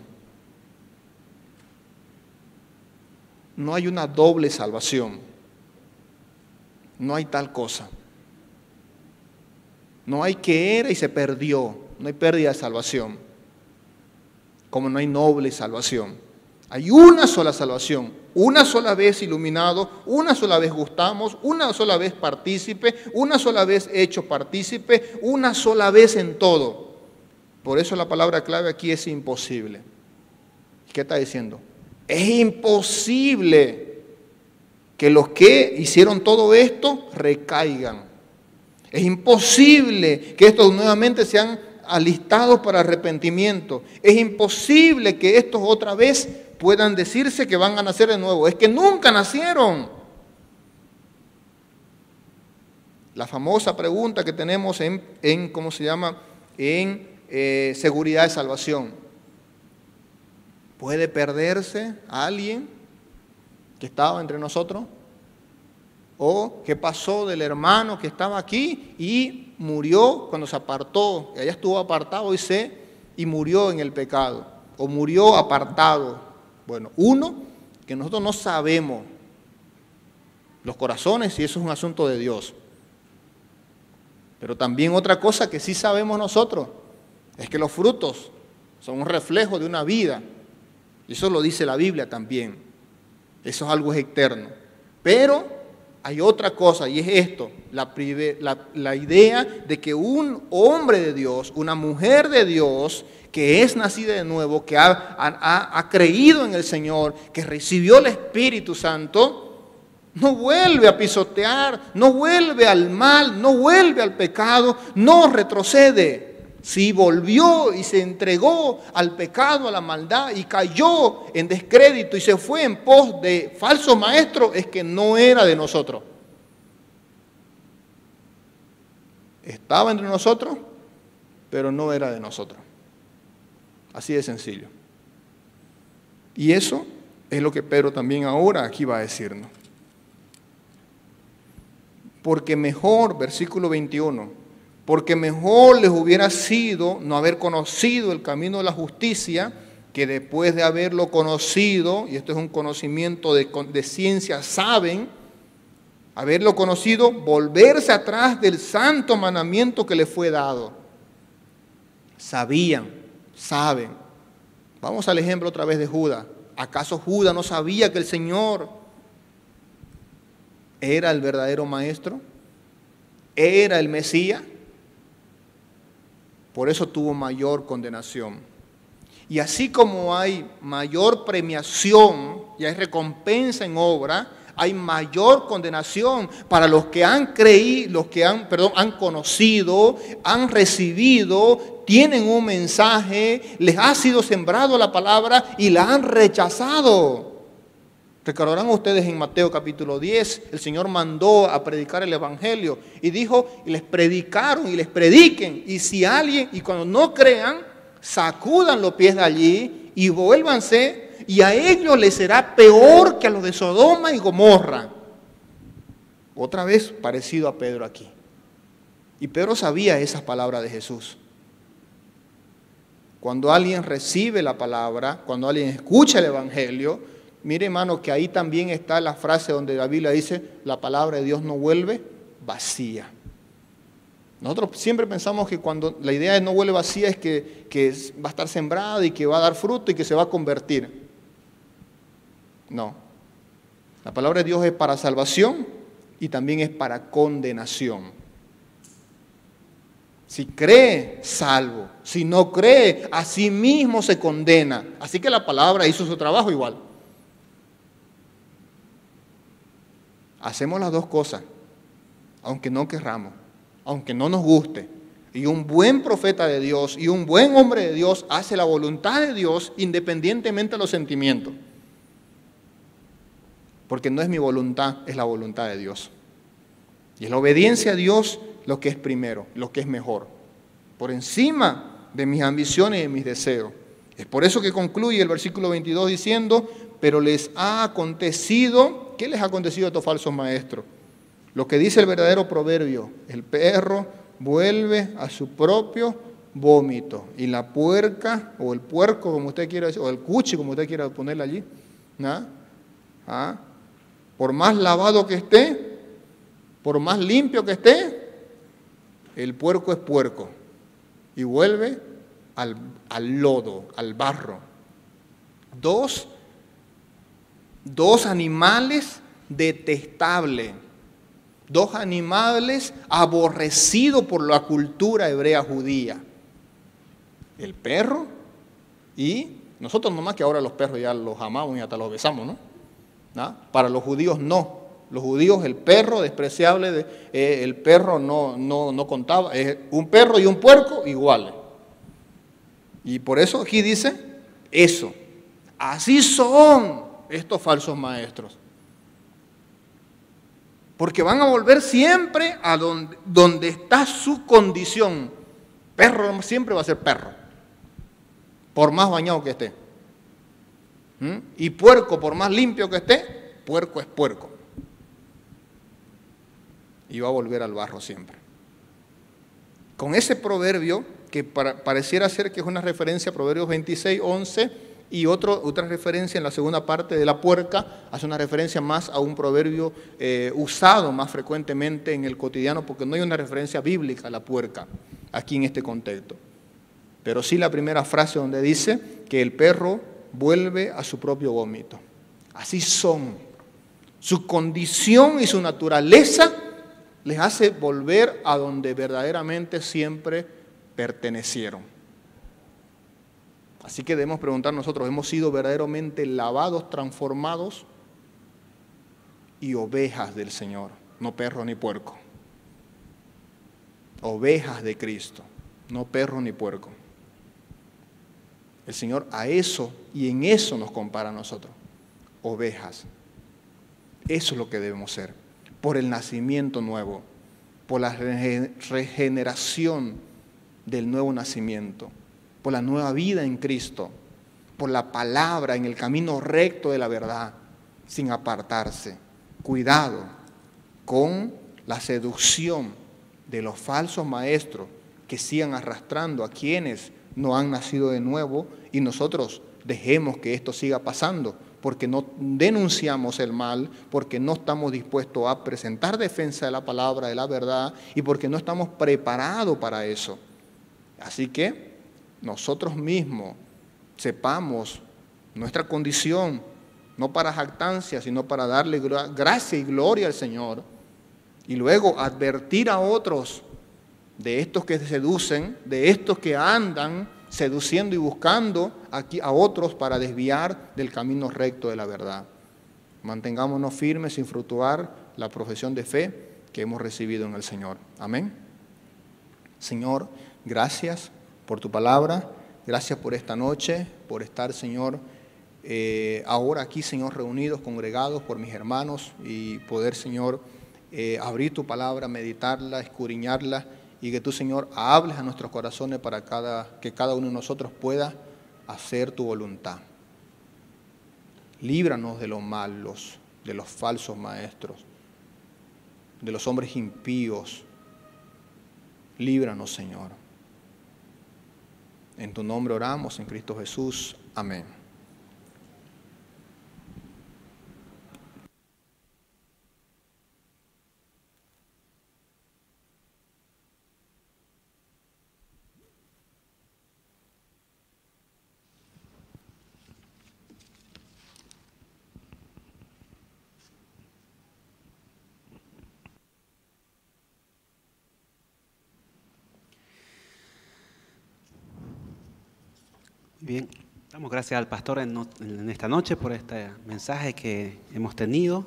No hay una doble salvación. No hay tal cosa. No hay que era y se perdió. No hay pérdida de salvación. Como no hay doble salvación. Hay una sola salvación. Una sola vez iluminado, una sola vez gustamos, una sola vez partícipe, una sola vez hecho partícipe, una sola vez en todo. Por eso la palabra clave aquí es imposible. ¿Qué está diciendo? Es imposible que los que hicieron todo esto recaigan. Es imposible que estos nuevamente sean alistados para arrepentimiento. Es imposible que estos otra vez puedan decirse que van a nacer de nuevo. Es que nunca nacieron. La famosa pregunta que tenemos en ¿cómo se llama? En seguridad de salvación. ¿Puede perderse a alguien que estaba entre nosotros? ¿O qué pasó del hermano que estaba aquí y murió cuando se apartó? Ella estuvo apartado y murió en el pecado. O murió apartado. Bueno, uno, que nosotros no sabemos los corazones y eso es un asunto de Dios. Pero también otra cosa que sí sabemos nosotros es que los frutos son un reflejo de una vida. Y eso lo dice la Biblia también. Eso es algo eterno. Pero hay otra cosa y es esto, la idea de que un hombre de Dios, una mujer de Dios, que es nacida de nuevo, que ha creído en el Señor, que recibió el Espíritu Santo, no vuelve a pisotear, no vuelve al mal, no vuelve al pecado, no retrocede. Si volvió y se entregó al pecado, a la maldad y cayó en descrédito y se fue en pos de falsos maestros, es que no era de nosotros. Estaba entre nosotros, pero no era de nosotros. Así de sencillo. Y eso es lo que Pedro también ahora aquí va a decirnos. Porque mejor, versículo 21, porque mejor les hubiera sido no haber conocido el camino de la justicia, que después de haberlo conocido, y esto es un conocimiento de ciencia, saben, haberlo conocido, volverse atrás del santo mandamiento que les fue dado. Sabían, saben. Vamos al ejemplo otra vez de Judas. ¿Acaso Judas no sabía que el Señor era el verdadero maestro? ¿Era el Mesías? Por eso tuvo mayor condenación. Y así como hay mayor premiación y hay recompensa en obra, hay mayor condenación para los que han creído, los que han conocido, han recibido, tienen un mensaje, les ha sido sembrado la palabra y la han rechazado. Recordarán ustedes en Mateo capítulo 10, el Señor mandó a predicar el Evangelio y dijo, y les predicaron y les prediquen. Y si alguien, y cuando no crean, sacudan los pies de allí y vuélvanse, y a ellos les será peor que a los de Sodoma y Gomorra. Otra vez parecido a Pedro aquí. Y Pedro sabía esas palabras de Jesús. Cuando alguien recibe la palabra, cuando alguien escucha el Evangelio, mire, hermano, que ahí también está la frase donde la Biblia dice, la palabra de Dios no vuelve vacía. Nosotros siempre pensamos que cuando la idea de no vuelve vacía es que va a estar sembrada y que va a dar fruto y que se va a convertir. No. La palabra de Dios es para salvación y también es para condenación. Si cree, salvo. Si no cree, a sí mismo se condena. Así que la palabra hizo su trabajo igual. Hacemos las dos cosas, aunque no querramos, aunque no nos guste. Y un buen profeta de Dios y un buen hombre de Dios hace la voluntad de Dios independientemente de los sentimientos. Porque no es mi voluntad, es la voluntad de Dios. Y es la obediencia a Dios lo que es primero, lo que es mejor. Por encima de mis ambiciones y de mis deseos. Es por eso que concluye el versículo 22 diciendo, pero les ha acontecido, ¿qué les ha acontecido a estos falsos maestros? Lo que dice el verdadero proverbio, el perro vuelve a su propio vómito. Y la puerca, o el puerco, como usted quiera decir, o el cuchi, como usted quiera ponerle allí, ¿no? Por más lavado que esté, por más limpio que esté, el puerco es puerco y vuelve al lodo, al barro. Dos animales detestables, dos animales aborrecidos por la cultura hebrea judía. El perro y nosotros nomás, que ahora los perros ya los amamos y hasta los besamos, ¿no? Para los judíos no. Los judíos, el perro despreciable, el perro no contaba. Un perro y un puerco iguales. Y por eso aquí dice eso. Así son estos falsos maestros. Porque van a volver siempre a donde está su condición. Perro siempre va a ser perro, por más bañado que esté. Y puerco, por más limpio que esté, puerco es puerco. Y va a volver al barro siempre. Con ese proverbio, que pareciera ser que es una referencia a Proverbios 26, 11, y otra referencia en la segunda parte de la puerca, hace una referencia más a un proverbio usado más frecuentemente en el cotidiano, porque no hay una referencia bíblica a la puerca aquí en este contexto. Pero sí la primera frase donde dice que el perro vuelve a su propio vómito. Así son. Su condición y su naturaleza les hace volver a donde verdaderamente siempre pertenecieron. Así que debemos preguntar nosotros, ¿hemos sido verdaderamente lavados, transformados y ovejas del Señor? No perro ni puerco. Ovejas de Cristo, no perro ni puerco. El Señor a eso y en eso nos compara a nosotros. Ovejas. Eso es lo que debemos ser. Por el nacimiento nuevo, por la regeneración del nuevo nacimiento, por la nueva vida en Cristo, por la palabra en el camino recto de la verdad, sin apartarse. Cuidado con la seducción de los falsos maestros que sigan arrastrando a quienes no han nacido de nuevo, y nosotros dejemos que esto siga pasando, porque no denunciamos el mal, porque no estamos dispuestos a presentar defensa de la palabra, de la verdad, y porque no estamos preparados para eso. Así que nosotros mismos sepamos nuestra condición, no para jactancia, sino para darle gracia y gloria al Señor, y luego advertir a otros de estos que seducen, de estos que andan seduciendo y buscando aquí a otros para desviar del camino recto de la verdad. Mantengámonos firmes sin fluctuar la profesión de fe que hemos recibido en el Señor. Amén. Señor, gracias por tu palabra, gracias por esta noche, por estar, Señor, ahora aquí, Señor, reunidos, congregados por mis hermanos, y poder, Señor, abrir tu palabra, meditarla, escudriñarla, y que tú, Señor, hables a nuestros corazones para que cada uno de nosotros pueda hacer tu voluntad. Líbranos de los malos, de los falsos maestros, de los hombres impíos. Líbranos, Señor. En tu nombre oramos, en Cristo Jesús. Amén. Bien, damos gracias al pastor en esta noche por este mensaje que hemos tenido,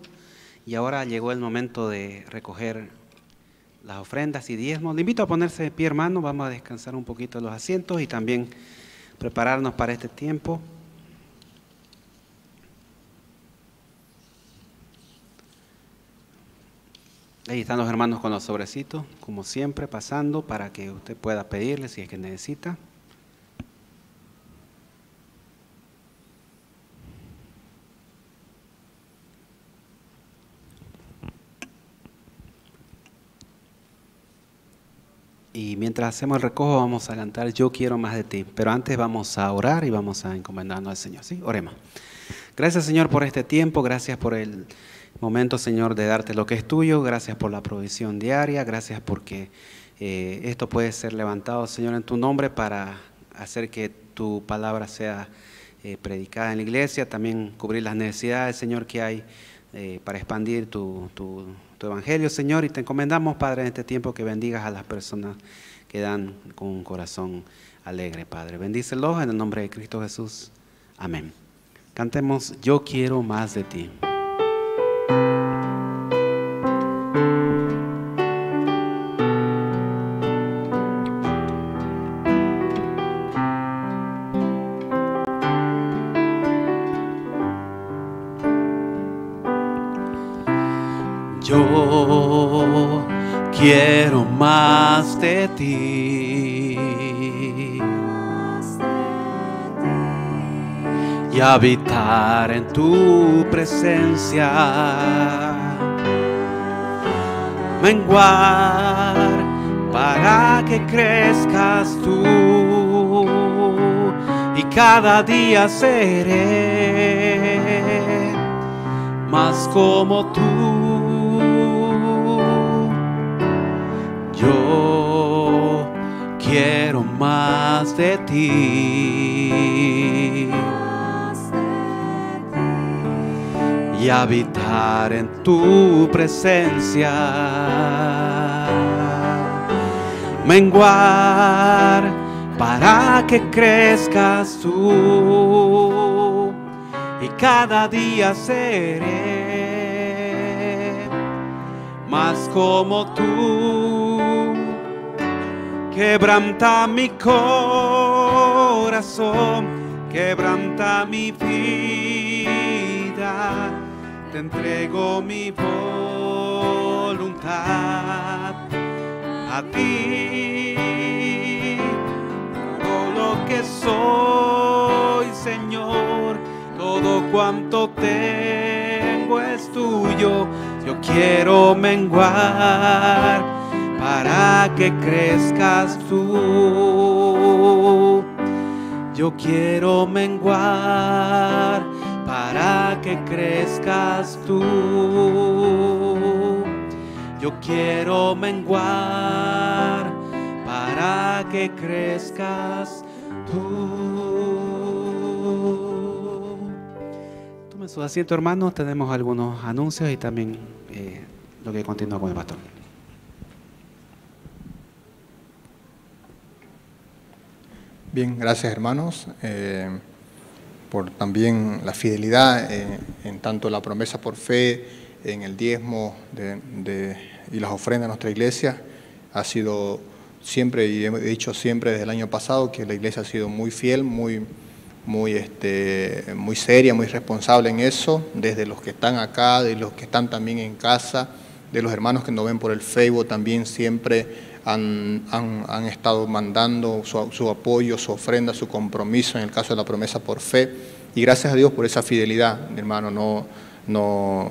y ahora llegó el momento de recoger las ofrendas y diezmos. Le invito a ponerse de pie, hermano, vamos a descansar un poquito en los asientos y también prepararnos para este tiempo. Ahí están los hermanos con los sobrecitos, como siempre, pasando para que usted pueda pedirle si es que necesita. mientras hacemos el recojo vamos a cantar Yo quiero más de ti. Pero antes vamos a orar y vamos a encomendarnos al Señor. ¿Sí? Oremos. Gracias, Señor, por este tiempo. Gracias por el momento, Señor, de darte lo que es tuyo. Gracias por la provisión diaria. Gracias porque esto puede ser levantado, Señor, en tu nombre para hacer que tu palabra sea predicada en la iglesia. También cubrir las necesidades, Señor, que hay para expandir tu evangelio, Señor. Y te encomendamos, Padre, en este tiempo que bendigas a las personas que dan con un corazón alegre, Padre. Bendícelos en el nombre de Cristo Jesús. Amén. Cantemos Yo quiero más de ti. Yo quiero más de ti y habitar en tu presencia, menguar para que crezcas tú y cada día seré más como tú. Yo quiero más de ti y habitar en tu presencia, menguar para que crezcas tú y cada día seré más como tú. Quebranta mi corazón, quebranta mi vida, te entrego mi voluntad a ti. Todo lo que soy, Señor, todo cuanto tengo es tuyo. Yo quiero menguar para que crezcas tú. Yo quiero menguar para que crezcas tú. Yo quiero menguar para que crezcas tú. Tome su asiento, hermanos. Tenemos algunos anuncios y también lo que continúa con el pastor. Bien, gracias hermanos por también la fidelidad en tanto la promesa por fe, en el diezmo y las ofrendas de nuestra iglesia. Ha sido siempre, y he dicho siempre desde el año pasado, que la iglesia ha sido muy fiel, muy seria, muy responsable en eso, desde los que están acá, de los que están también en casa, de los hermanos que nos ven por el Facebook, también siempre han estado mandando su apoyo, su ofrenda, su compromiso en el caso de la promesa por fe. Y gracias a Dios por esa fidelidad, mi hermano. No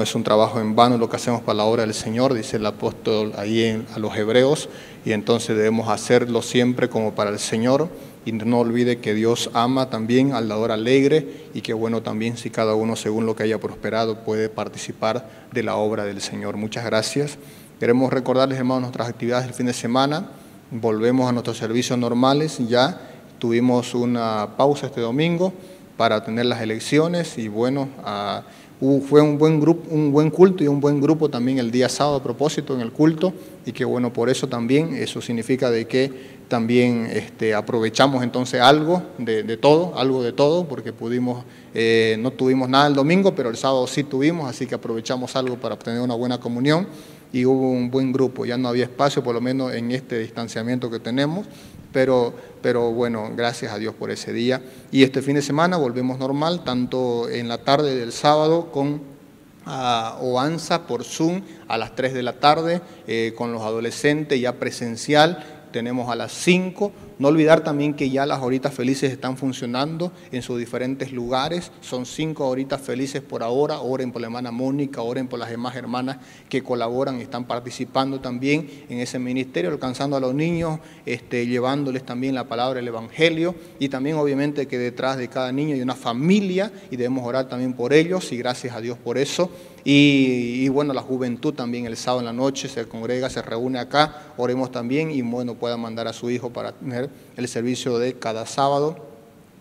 es un trabajo en vano lo que hacemos para la obra del Señor, dice el apóstol ahí a los hebreos, y entonces debemos hacerlo siempre como para el Señor. Y no olvide que Dios ama también al dador alegre, y que bueno también si cada uno según lo que haya prosperado puede participar de la obra del Señor. Muchas gracias. Queremos recordarles, hermanos, nuestras actividades del fin de semana. Volvemos a nuestros servicios normales. Ya tuvimos una pausa este domingo para tener las elecciones y bueno, fue un buen culto y un buen grupo también el día sábado a propósito en el culto, y que bueno, por eso también, eso significa de que también aprovechamos entonces algo de todo, porque no tuvimos nada el domingo, pero el sábado sí tuvimos, así que aprovechamos algo para obtener una buena comunión y hubo un buen grupo. Ya no había espacio, por lo menos en este distanciamiento que tenemos, pero bueno, gracias a Dios por ese día. Y este fin de semana volvemos normal, tanto en la tarde del sábado con Oanza por Zoom a las 3 de la tarde, con los adolescentes ya presencial. Tenemos a las 5 No olvidar también que ya las horitas felices están funcionando en sus diferentes lugares. Son 5 horitas felices por ahora. Oren por la hermana Mónica, oren por las demás hermanas que colaboran y están participando también en ese ministerio, alcanzando a los niños, llevándoles también la palabra del Evangelio, y también obviamente que detrás de cada niño hay una familia y debemos orar también por ellos, y gracias a Dios por eso. Y bueno, la juventud también el sábado en la noche se congrega, se reúne acá, oremos también, y bueno, pueda mandar a su hijo para tener el servicio de cada sábado,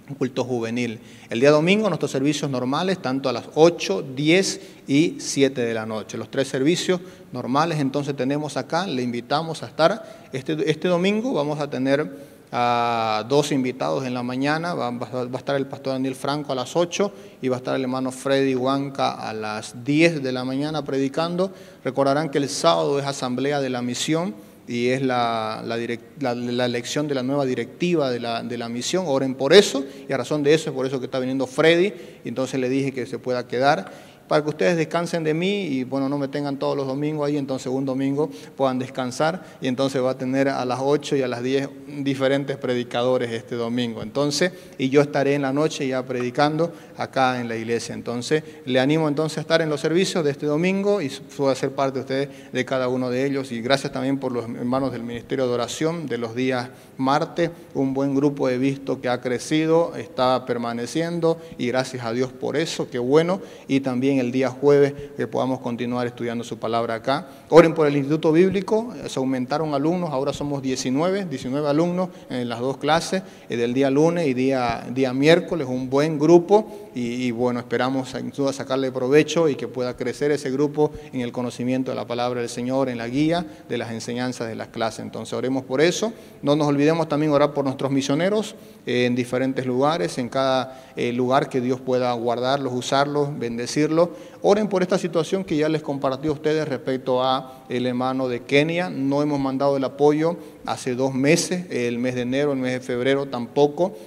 un culto juvenil. El día domingo nuestros servicios normales, tanto a las 8, 10 y 7 de la noche, los 3 servicios normales. Entonces tenemos acá, le invitamos a estar, este domingo vamos a tener a 2 invitados en la mañana. Va a estar el pastor Daniel Franco a las 8 y va a estar el hermano Freddy Huanca a las 10 de la mañana predicando. Recordarán que el sábado es asamblea de la misión y es la elección de la nueva directiva de la misión. Oren por eso, y a razón de eso es por eso que está viniendo Freddy, y entonces le dije que se pueda quedar, para que ustedes descansen de mí y bueno, no me tengan todos los domingos ahí, entonces un domingo puedan descansar, y entonces va a tener a las 8 y a las 10 diferentes predicadores este domingo. Entonces, y yo estaré en la noche ya predicando acá en la iglesia. Entonces, le animo entonces a estar en los servicios de este domingo y pueda ser parte de ustedes de cada uno de ellos. Y gracias también por los hermanos del Ministerio de Oración de los días martes, un buen grupo he visto que ha crecido, está permaneciendo, y gracias a Dios por eso, qué bueno. Y también el día jueves que podamos continuar estudiando su palabra acá. Oren por el Instituto Bíblico, se aumentaron alumnos, ahora somos 19 alumnos en las 2 clases, del día lunes y día miércoles, un buen grupo, y bueno, esperamos sin duda sacarle provecho y que pueda crecer ese grupo en el conocimiento de la palabra del Señor, en la guía de las enseñanzas de las clases. Entonces oremos por eso. No nos olvidemos también orar por nuestros misioneros en diferentes lugares, en cada lugar que Dios pueda guardarlos, usarlos, bendecirlos. Oren por esta situación que ya les compartí a ustedes respecto a el hermano de Kenia. No hemos mandado el apoyo hace 2 meses, el mes de enero, el mes de febrero tampoco,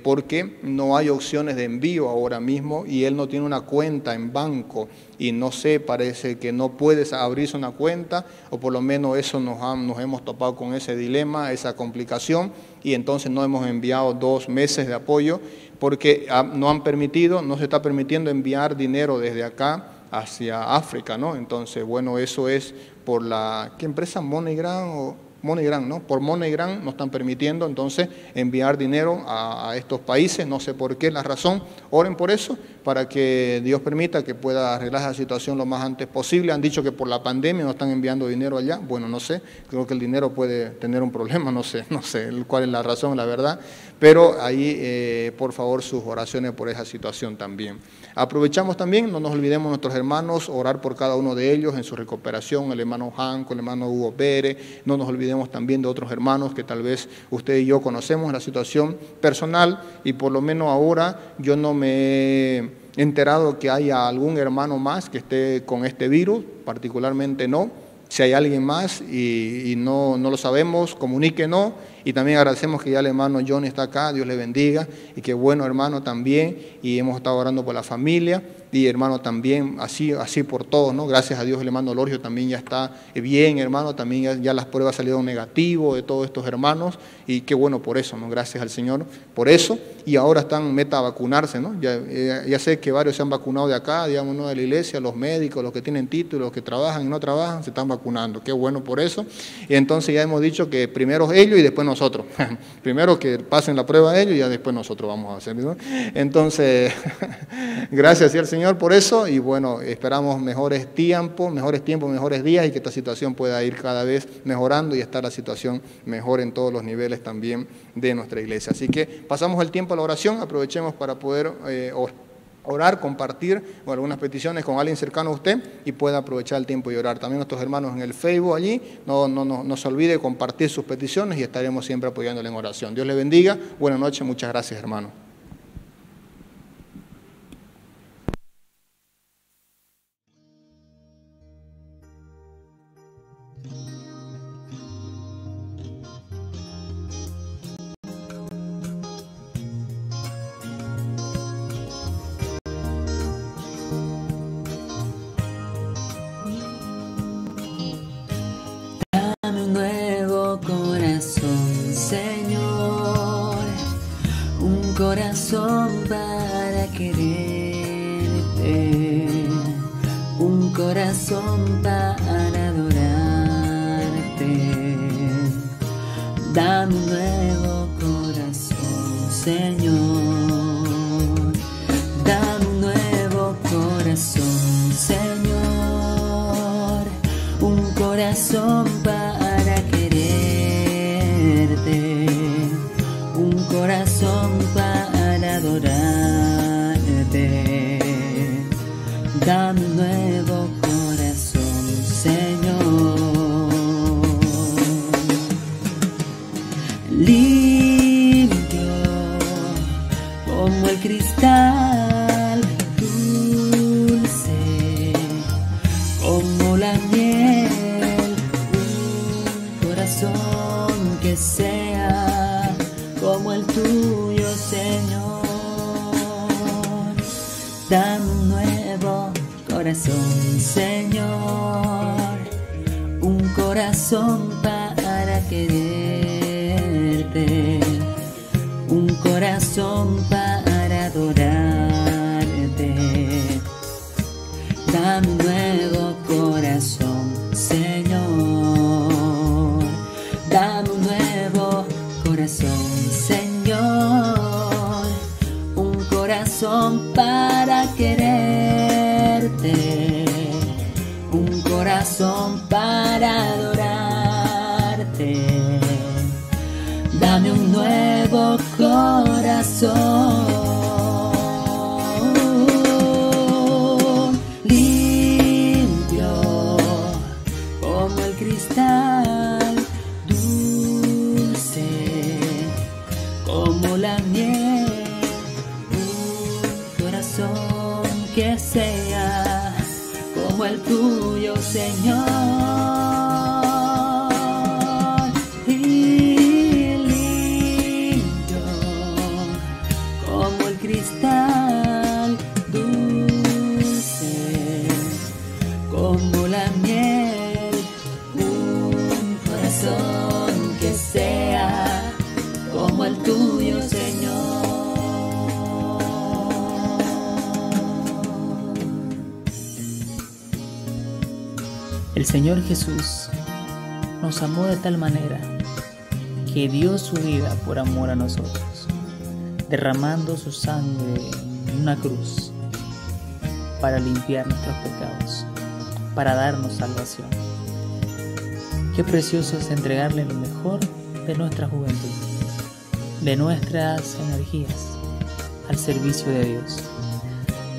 porque no hay opciones de envío ahora mismo y él no tiene una cuenta en banco y no sé, parece que no puedes abrirse una cuenta, o por lo menos eso nos hemos topado con ese dilema, esa complicación, y entonces no hemos enviado 2 meses de apoyo porque no se está permitiendo enviar dinero desde acá hacia África, ¿no? Entonces, bueno, eso es por ¿qué empresa? MoneyGram, ¿no? Por MoneyGram nos están permitiendo entonces enviar dinero a estos países, no sé por qué, la razón. Oren por eso, para que Dios permita que pueda arreglar esa situación lo más antes posible. Han dicho que por la pandemia no están enviando dinero allá. Bueno, no sé, creo que el dinero puede tener un problema, no sé cuál es la razón, la verdad. Pero ahí, por favor, sus oraciones por esa situación también. Aprovechamos también, no nos olvidemos nuestros hermanos, orar por cada uno de ellos en su recuperación, el hermano Janco, el hermano Hugo Pérez. No nos olvidemos también de otros hermanos que tal vez usted y yo conocemos la situación personal, y por lo menos ahora yo no me he enterado que haya algún hermano más que esté con este virus, particularmente no. Si hay alguien más y no lo sabemos, comuníquenos. Y también agradecemos que ya el hermano Johnny está acá, Dios le bendiga, y que bueno hermano también, y hemos estado orando por la familia, y hermano también, así por todos, ¿no? Gracias a Dios el hermano Lorgio también ya está bien, hermano, también ya las pruebas salieron negativas de todos estos hermanos, y qué bueno por eso, ¿no? Gracias al Señor por eso, y ahora están meta a vacunarse, ¿no? Ya sé que varios se han vacunado de acá, digamos, ¿no? De la iglesia, los médicos, los que tienen títulos, los que trabajan y no trabajan, se están vacunando, qué bueno por eso, y entonces ya hemos dicho que primero ellos y después nosotros. Primero que pasen la prueba ellos y ya después nosotros vamos a hacer, ¿no? Entonces, gracias al Señor por eso, y bueno, esperamos mejores tiempos, mejores días, y que esta situación pueda ir cada vez mejorando y estar la situación mejor en todos los niveles también de nuestra iglesia. Así que pasamos el tiempo a la oración, aprovechemos para poder orar, compartir algunas peticiones con alguien cercano a usted y pueda aprovechar el tiempo y orar. También nuestros hermanos en el Facebook allí, no se olvide compartir sus peticiones y estaremos siempre apoyándole en oración. Dios le bendiga, buenas noches, muchas gracias hermano. Dame un nuevo corazón, Señor. corazón para quererte, un corazón para adorarte. Dame un nuevo corazón, Señor. Dame un nuevo corazón, Señor. Un corazón para quererte, un corazón para adorarte. Dame un nuevo corazón, Señor. Limpio como el cristal, dulce como la miel. Un corazón que sea como el tuyo, Señor. Dame un nuevo corazón, Señor. Un corazón para quererte, un corazón para adorarte. Dame un nuevo corazón, Señor. Dame un nuevo corazón, Señor. Un corazón para quererte, un corazón para adorarte. Dame un nuevo corazón, limpio como el cristal, dulce como la miel. Un corazón que sea como el tuyo, Señor. Y limpio como el cristal, dulce como la miel. Un corazón que sea como el tuyo, Señor. El Señor Jesús nos amó de tal manera que dio su vida por amor a nosotros, derramando su sangre en una cruz para limpiar nuestros pecados, para darnos salvación. Qué precioso es entregarle lo mejor de nuestra juventud, de nuestras energías, al servicio de Dios,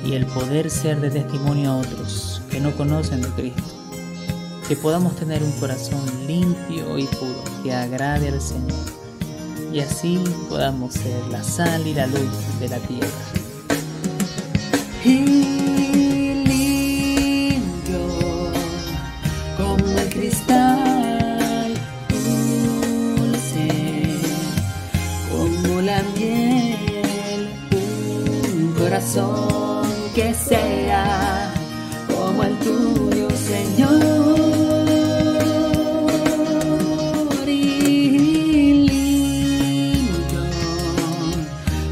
y el poder ser de testimonio a otros que no conocen de Cristo. Que podamos tener un corazón limpio y puro que agrade al Señor, y así podamos ser la sal y la luz de la tierra. Y limpio como el cristal, dulce como la miel. Un corazón que sea como el tuyo, Señor.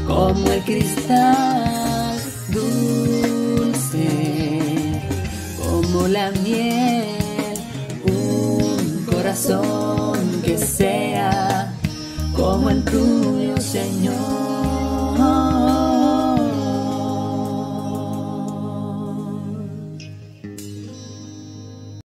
Como el cristal, dulce como la miel. Un corazón que sea como el tuyo, Señor.